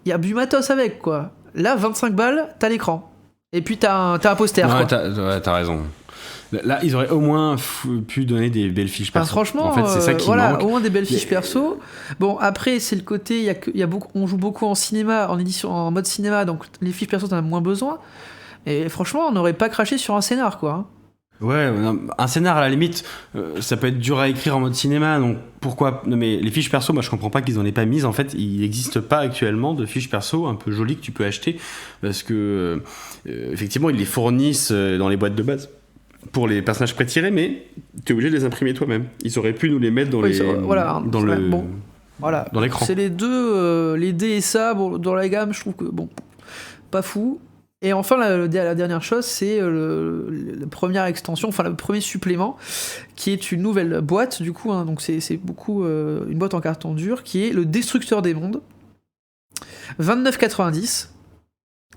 il y a du matos avec, quoi. Là, 25 balles, t'as l'écran. Et puis t'as un poster, ouais, quoi. t'as raison. Là, ils auraient au moins pu donner des belles fiches perso. Franchement, en fait, c'est ça qui voilà, manque. au moins des belles fiches perso. Bon, après, c'est le côté, on joue beaucoup en cinéma, en mode cinéma, donc les fiches perso, t'en as moins besoin. Et franchement, on n'aurait pas craché sur un scénar, quoi. Hein. Ouais, un scénar à la limite, ça peut être dur à écrire en mode cinéma, donc pourquoi. Non, mais les fiches perso, moi je comprends pas qu'ils en aient pas mises. En fait, il n'existe pas actuellement de fiches perso un peu jolies que tu peux acheter, parce que effectivement, ils les fournissent dans les boîtes de base pour les personnages pré-tirés, mais tu es obligé de les imprimer toi-même. Ils auraient pu nous les mettre dans voilà, dans l'écran. C'est les deux, les dés et ça, bon, dans la gamme, je trouve que bon, pas fou. Et enfin, la dernière chose, c'est la première extension, enfin le premier supplément, qui est une nouvelle boîte, du coup, hein, donc c'est beaucoup une boîte en carton dur, qui est le Destructeur des mondes, 29,90,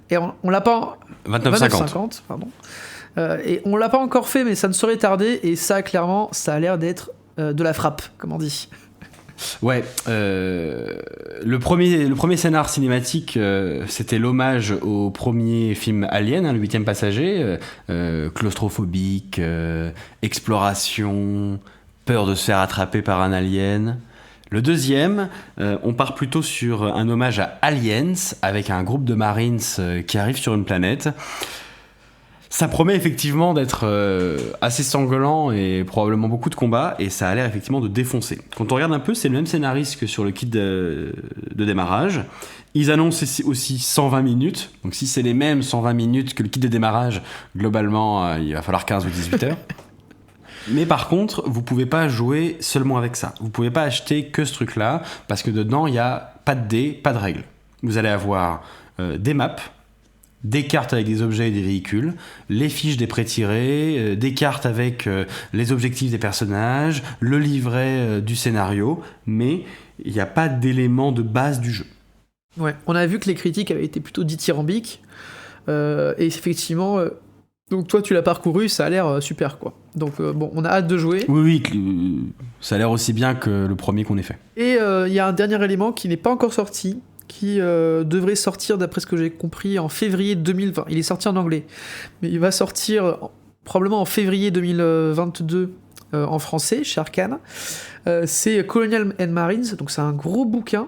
et on l'a pas... 29,50, pardon. Et on l'a pas encore fait, mais ça ne saurait tarder, et ça, clairement, ça a l'air d'être de la frappe, comme on dit. Ouais, le premier scénar cinématique, c'était l'hommage au premier film Alien, hein, le 8e passager, claustrophobique, exploration, peur de se faire attraper par un alien. Le deuxième, on part plutôt sur un hommage à Aliens, avec un groupe de Marines qui arrive sur une planète. Ça promet effectivement d'être assez sanglant et probablement beaucoup de combats, et ça a l'air effectivement de défoncer. Quand on regarde un peu, c'est le même scénariste que sur le kit de démarrage. Ils annoncent aussi 120 minutes, donc si c'est les mêmes 120 minutes que le kit de démarrage, globalement, il va falloir 15 ou 18 heures. Mais par contre, vous pouvez pas jouer seulement avec ça. Vous pouvez pas acheter que ce truc-là, parce que dedans, il y a pas de dés, pas de règles. Vous allez avoir des maps, des cartes avec des objets et des véhicules, les fiches des pré-tirés, des cartes avec les objectifs des personnages, le livret du scénario, mais il n'y a pas d'éléments de base du jeu. Ouais, on a vu que les critiques avaient été plutôt dithyrambiques, et effectivement, donc toi tu l'as parcouru, ça a l'air super quoi. Donc bon, on a hâte de jouer. Oui, ça a l'air aussi bien que le premier qu'on ait fait. Et il y a un dernier élément qui n'est pas encore sorti, qui devrait sortir, d'après ce que j'ai compris, en février 2020. Il est sorti en anglais, mais il va sortir probablement en février 2022 en français, chez Arcane. C'est Colonial and Marines, donc c'est un gros bouquin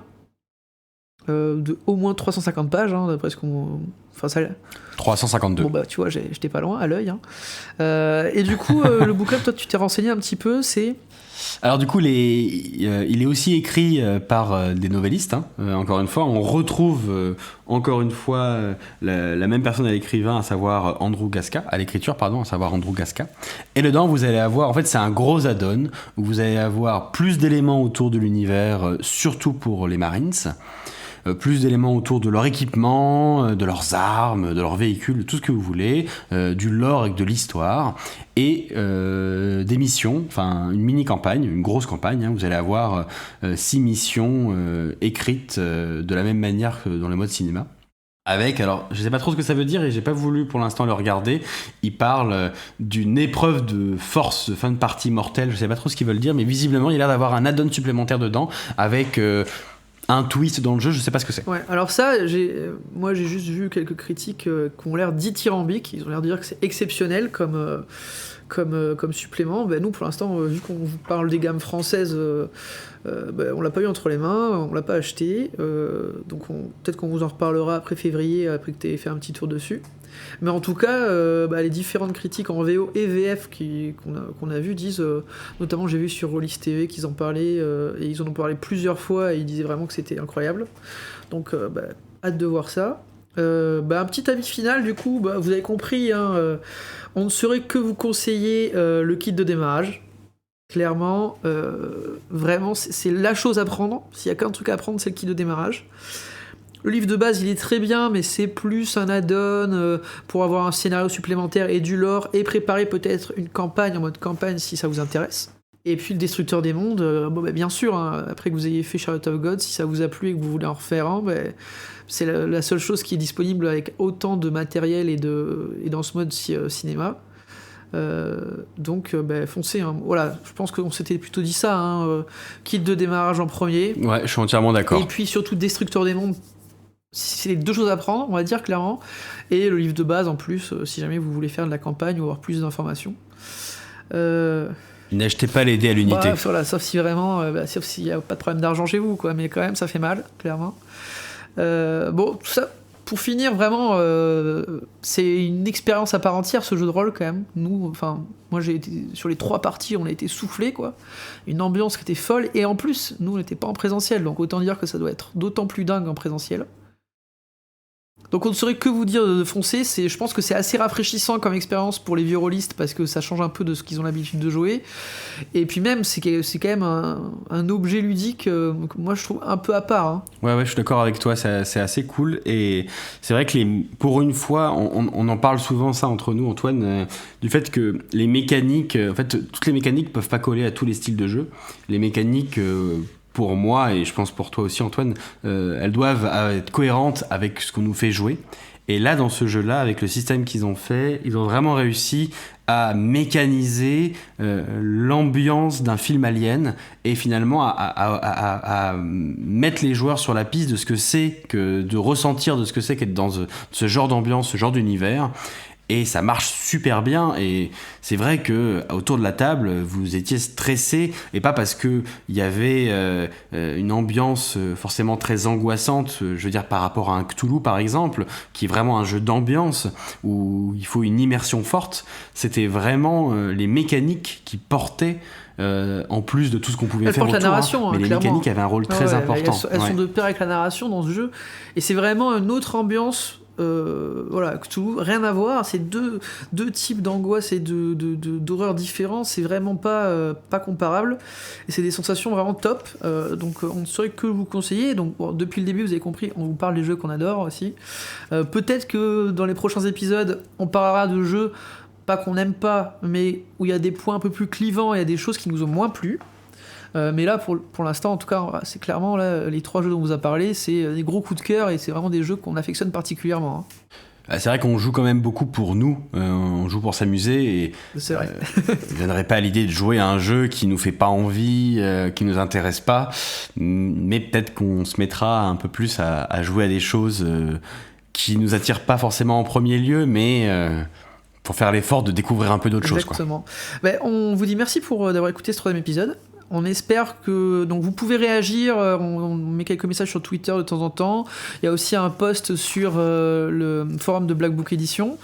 de au moins 350 pages, hein, d'après ce qu'on... Enfin, ça... 352. Bon bah tu vois, j'étais pas loin, à l'œil. Hein. Et du coup, le bouquin, toi tu t'es renseigné un petit peu, c'est... Alors du coup, il est aussi écrit par des novellistes. Hein. Encore une fois, on retrouve encore une fois la même personne à l'écrivain, à savoir Andrew Gasca, à l'écriture, pardon, à savoir Andrew Gasca. Et dedans, vous allez avoir, en fait, c'est un gros add-on où vous allez avoir plus d'éléments autour de l'univers, surtout pour les Marines. Plus d'éléments autour de leur équipement, de leurs armes, de leurs véhicules, de tout ce que vous voulez, du lore et de l'histoire, et des missions, enfin une mini-campagne, une grosse campagne, hein, vous allez avoir 6 missions écrites de la même manière que dans le mode cinéma. Avec, alors je sais pas trop ce que ça veut dire et j'ai pas voulu pour l'instant le regarder, il parle d'une épreuve de force de fin de partie mortelle, je sais pas trop ce qu'ils veulent dire, mais visiblement il a l'air d'avoir un add-on supplémentaire dedans, avec... un twist dans le jeu, je sais pas ce que c'est. Ouais, alors ça, moi j'ai juste vu quelques critiques qui ont l'air dithyrambiques, ils ont l'air de dire que c'est exceptionnel comme supplément. Ben, nous pour l'instant, vu qu'on vous parle des gammes françaises, on l'a pas eu entre les mains, on l'a pas acheté, donc peut-être qu'on vous en reparlera après février, après que tu aies fait un petit tour dessus. Mais en tout cas, les différentes critiques en VO et VF qu'on a vues disent, notamment j'ai vu sur Rollis TV qu'ils en parlaient, et ils en ont parlé plusieurs fois, et ils disaient vraiment que c'était incroyable. Donc hâte de voir ça. Un petit avis final, du coup, vous avez compris, hein, on ne saurait que vous conseiller le kit de démarrage. Clairement, vraiment, c'est la chose à prendre. S'il y a qu'un truc à prendre, c'est le kit de démarrage. Le livre de base, il est très bien, mais c'est plus un add-on pour avoir un scénario supplémentaire et du lore, et préparer peut-être une campagne en mode campagne si ça vous intéresse. Et puis le Destructeur des Mondes, bien sûr, hein, après que vous ayez fait Chariot of God, si ça vous a plu et que vous voulez en refaire un, c'est la seule chose qui est disponible avec autant de matériel et dans ce mode cinéma. Donc foncez, hein. Voilà, je pense qu'on s'était plutôt dit ça, hein, kit de démarrage en premier. Ouais, je suis entièrement d'accord. Et puis surtout Destructeur des Mondes, c'est les deux choses à prendre, on va dire clairement, et le livre de base en plus, si jamais vous voulez faire de la campagne ou avoir plus d'informations. N'achetez pas les dés à l'unité. Voilà, sauf si vraiment, sauf s'il n'y a pas de problème d'argent chez vous, quoi, mais quand même ça fait mal, clairement. Tout ça, pour finir, vraiment, c'est une expérience à part entière ce jeu de rôle quand même. Nous, moi j'ai été sur les 3 parties, on a été soufflés, quoi. Une ambiance qui était folle, et en plus, nous on n'était pas en présentiel, donc autant dire que ça doit être d'autant plus dingue en présentiel. Donc on ne saurait que vous dire de foncer, je pense que c'est assez rafraîchissant comme expérience pour les vieux rôlistes parce que ça change un peu de ce qu'ils ont l'habitude de jouer. Et puis même, c'est quand même un objet ludique que moi je trouve un peu à part. Hein. Ouais, je suis d'accord avec toi, c'est assez cool. Et c'est vrai que pour une fois, on en parle souvent ça entre nous, Antoine, du fait que les mécaniques, en fait, toutes les mécaniques peuvent pas coller à tous les styles de jeu. Les mécaniques... pour moi, et je pense pour toi aussi Antoine, elles doivent être cohérentes avec ce qu'on nous fait jouer. Et là, dans ce jeu-là, avec le système qu'ils ont fait, ils ont vraiment réussi à mécaniser l'ambiance d'un film alien et finalement à mettre les joueurs sur la piste de ce que c'est que de ressentir de ce que c'est qu'être dans ce genre d'ambiance, ce genre d'univers. et ça marche super bien. Et c'est vrai que autour de la table, vous étiez stressés, et pas parce que il y avait une ambiance forcément très angoissante, je veux dire par rapport à un Cthulhu par exemple, qui est vraiment un jeu d'ambiance où il faut une immersion forte. C'était vraiment les mécaniques qui portaient en plus de tout ce qu'on pouvait faire autour. La narration, mais les clairement. mécaniques avaient un rôle très important. Elles sont de pair avec la narration dans ce jeu, et c'est vraiment une autre ambiance. Voilà, Cthulhu, rien à voir, c'est deux types d'angoisse et d'horreur différents, c'est vraiment pas comparable, et c'est des sensations vraiment top, donc on ne saurait que vous conseiller. Donc bon, depuis le début vous avez compris, on vous parle des jeux qu'on adore aussi, peut-être que dans les prochains épisodes on parlera de jeux pas qu'on n'aime pas, mais où il y a des points un peu plus clivants et il y a des choses qui nous ont moins plu. Mais là, pour l'instant, en tout cas, c'est clairement là, les 3 jeux dont on vous a parlé, c'est des gros coups de cœur et c'est vraiment des jeux qu'on affectionne particulièrement. C'est vrai qu'on joue quand même beaucoup pour nous, on joue pour s'amuser, et c'est vrai. Je ne viendrait pas à l'idée de jouer à un jeu qui nous fait pas envie, qui nous intéresse pas, mais peut-être qu'on se mettra un peu plus à jouer à des choses qui nous attirent pas forcément en premier lieu, mais pour faire l'effort de découvrir un peu d'autres choses. Exactement. On vous dit merci d'avoir écouté ce 3e épisode. On espère que donc vous pouvez réagir, on met quelques messages sur Twitter de temps en temps. Il y a aussi un post sur le forum de Black Book Edition.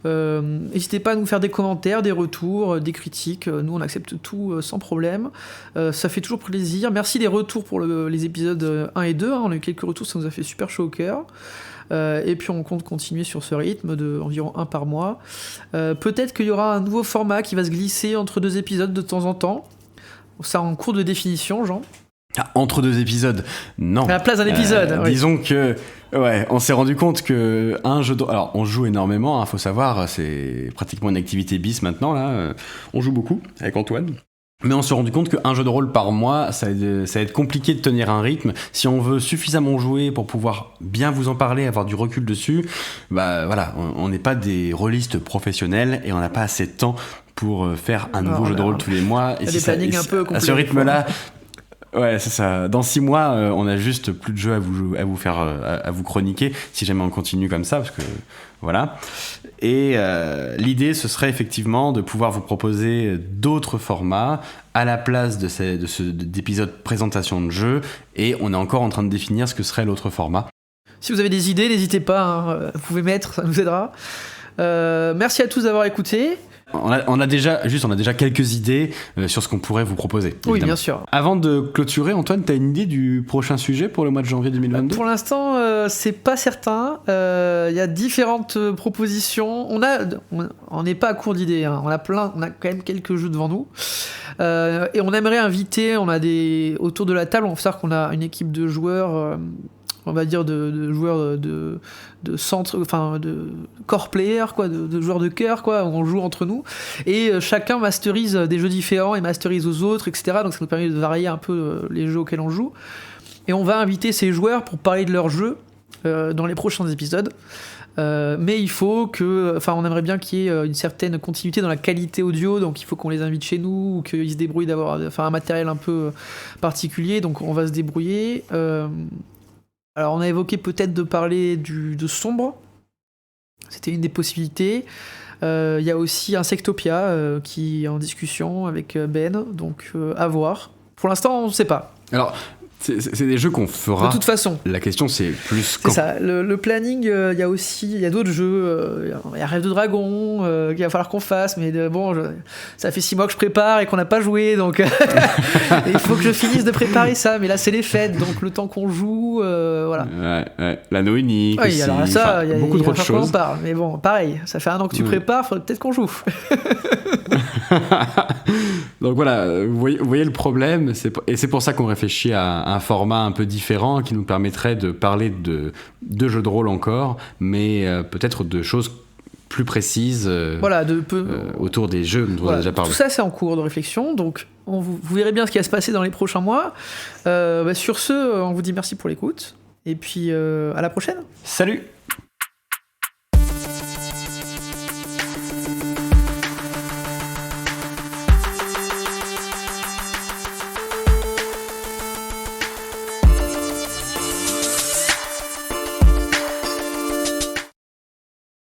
N'hésitez pas à nous faire des commentaires, des retours, des critiques. Nous on accepte tout sans problème. Ça fait toujours plaisir. Merci des retours pour les épisodes 1 et 2. On a eu quelques retours, ça nous a fait super chaud au cœur. Et puis on compte continuer sur ce rythme de environ 1 par mois. Peut-être qu'il y aura un nouveau format qui va se glisser entre 2 épisodes de temps en temps. Ça en cours de définition, Jean. Entre 2 épisodes, non. À la place d'un épisode. Oui. Disons que, on s'est rendu compte que un jeu alors on joue énormément, faut savoir, c'est pratiquement une activité bis maintenant là. On joue beaucoup avec Antoine. Mais on s'est rendu compte qu'un jeu de rôle par mois, ça va être compliqué de tenir un rythme. Si on veut suffisamment jouer pour pouvoir bien vous en parler, avoir du recul dessus, voilà, on n'est pas des rôlistes professionnels et on n'a pas assez de temps pour faire un nouveau jeu de rôle tous les mois. Et des plannings un peu complets, à ce rythme-là, ouais, c'est ça. Dans 6 mois, on a juste plus de jeux à vous faire, à vous chroniquer, si jamais on continue comme ça, parce que voilà. Et l'idée, ce serait effectivement de pouvoir vous proposer d'autres formats à la place d'épisodes présentation de jeux, et on est encore en train de définir ce que serait l'autre format. Si vous avez des idées, n'hésitez pas, vous pouvez mettre, ça nous aidera. Merci à tous d'avoir écouté. On a déjà quelques idées sur ce qu'on pourrait vous proposer. Oui, évidemment. Bien sûr. Avant de clôturer, Antoine, t'as une idée du prochain sujet pour le mois de janvier 2022 ? Pour l'instant, c'est pas certain. Il y a différentes propositions. On n'est pas à court d'idées. On a quand même quelques jeux devant nous. Et on aimerait inviter. Autour de la table, on va savoir qu'on a une équipe de joueurs. On va dire de joueurs de centre, enfin de core player, quoi, de joueurs de cœur, quoi, où on joue entre nous, et chacun masterise des jeux différents et masterise aux autres, etc. Donc ça nous permet de varier un peu les jeux auxquels on joue, et on va inviter ces joueurs pour parler de leurs jeux dans les prochains épisodes. Mais il faut on aimerait bien qu'il y ait une certaine continuité dans la qualité audio, donc il faut qu'on les invite chez nous, ou qu'ils se débrouillent d'avoir un matériel un peu particulier, donc on va se débrouiller. Alors on a évoqué peut-être de parler de Sombre, c'était une des possibilités. Il y a aussi Insectopia qui est en discussion avec Ben, donc à voir. Pour l'instant on ne sait pas. Alors c'est des jeux qu'on fera. De toute façon. La question c'est plus quand. C'est ça, le planning, il y a d'autres jeux, il y a Rêve de Dragon, qu'il va falloir qu'on fasse, mais ça fait 6 mois que je prépare et qu'on n'a pas joué, donc il faut que je finisse de préparer ça, mais là c'est les fêtes, donc le temps qu'on joue, voilà. Ouais. La Noénie, oui, alors ça, il y a beaucoup d'autres choses. On parle, mais bon, pareil, ça fait 1 an que tu prépares, faudrait peut-être qu'on joue. Donc voilà, vous voyez le problème, et c'est pour ça qu'on réfléchit à un format un peu différent qui nous permettrait de parler de jeux de rôle encore, mais peut-être de choses plus précises autour des jeux dont on a déjà parlé. Tout ça c'est en cours de réflexion, donc vous verrez bien ce qui va se passer dans les prochains mois. Sur ce, on vous dit merci pour l'écoute, et puis à la prochaine. Salut.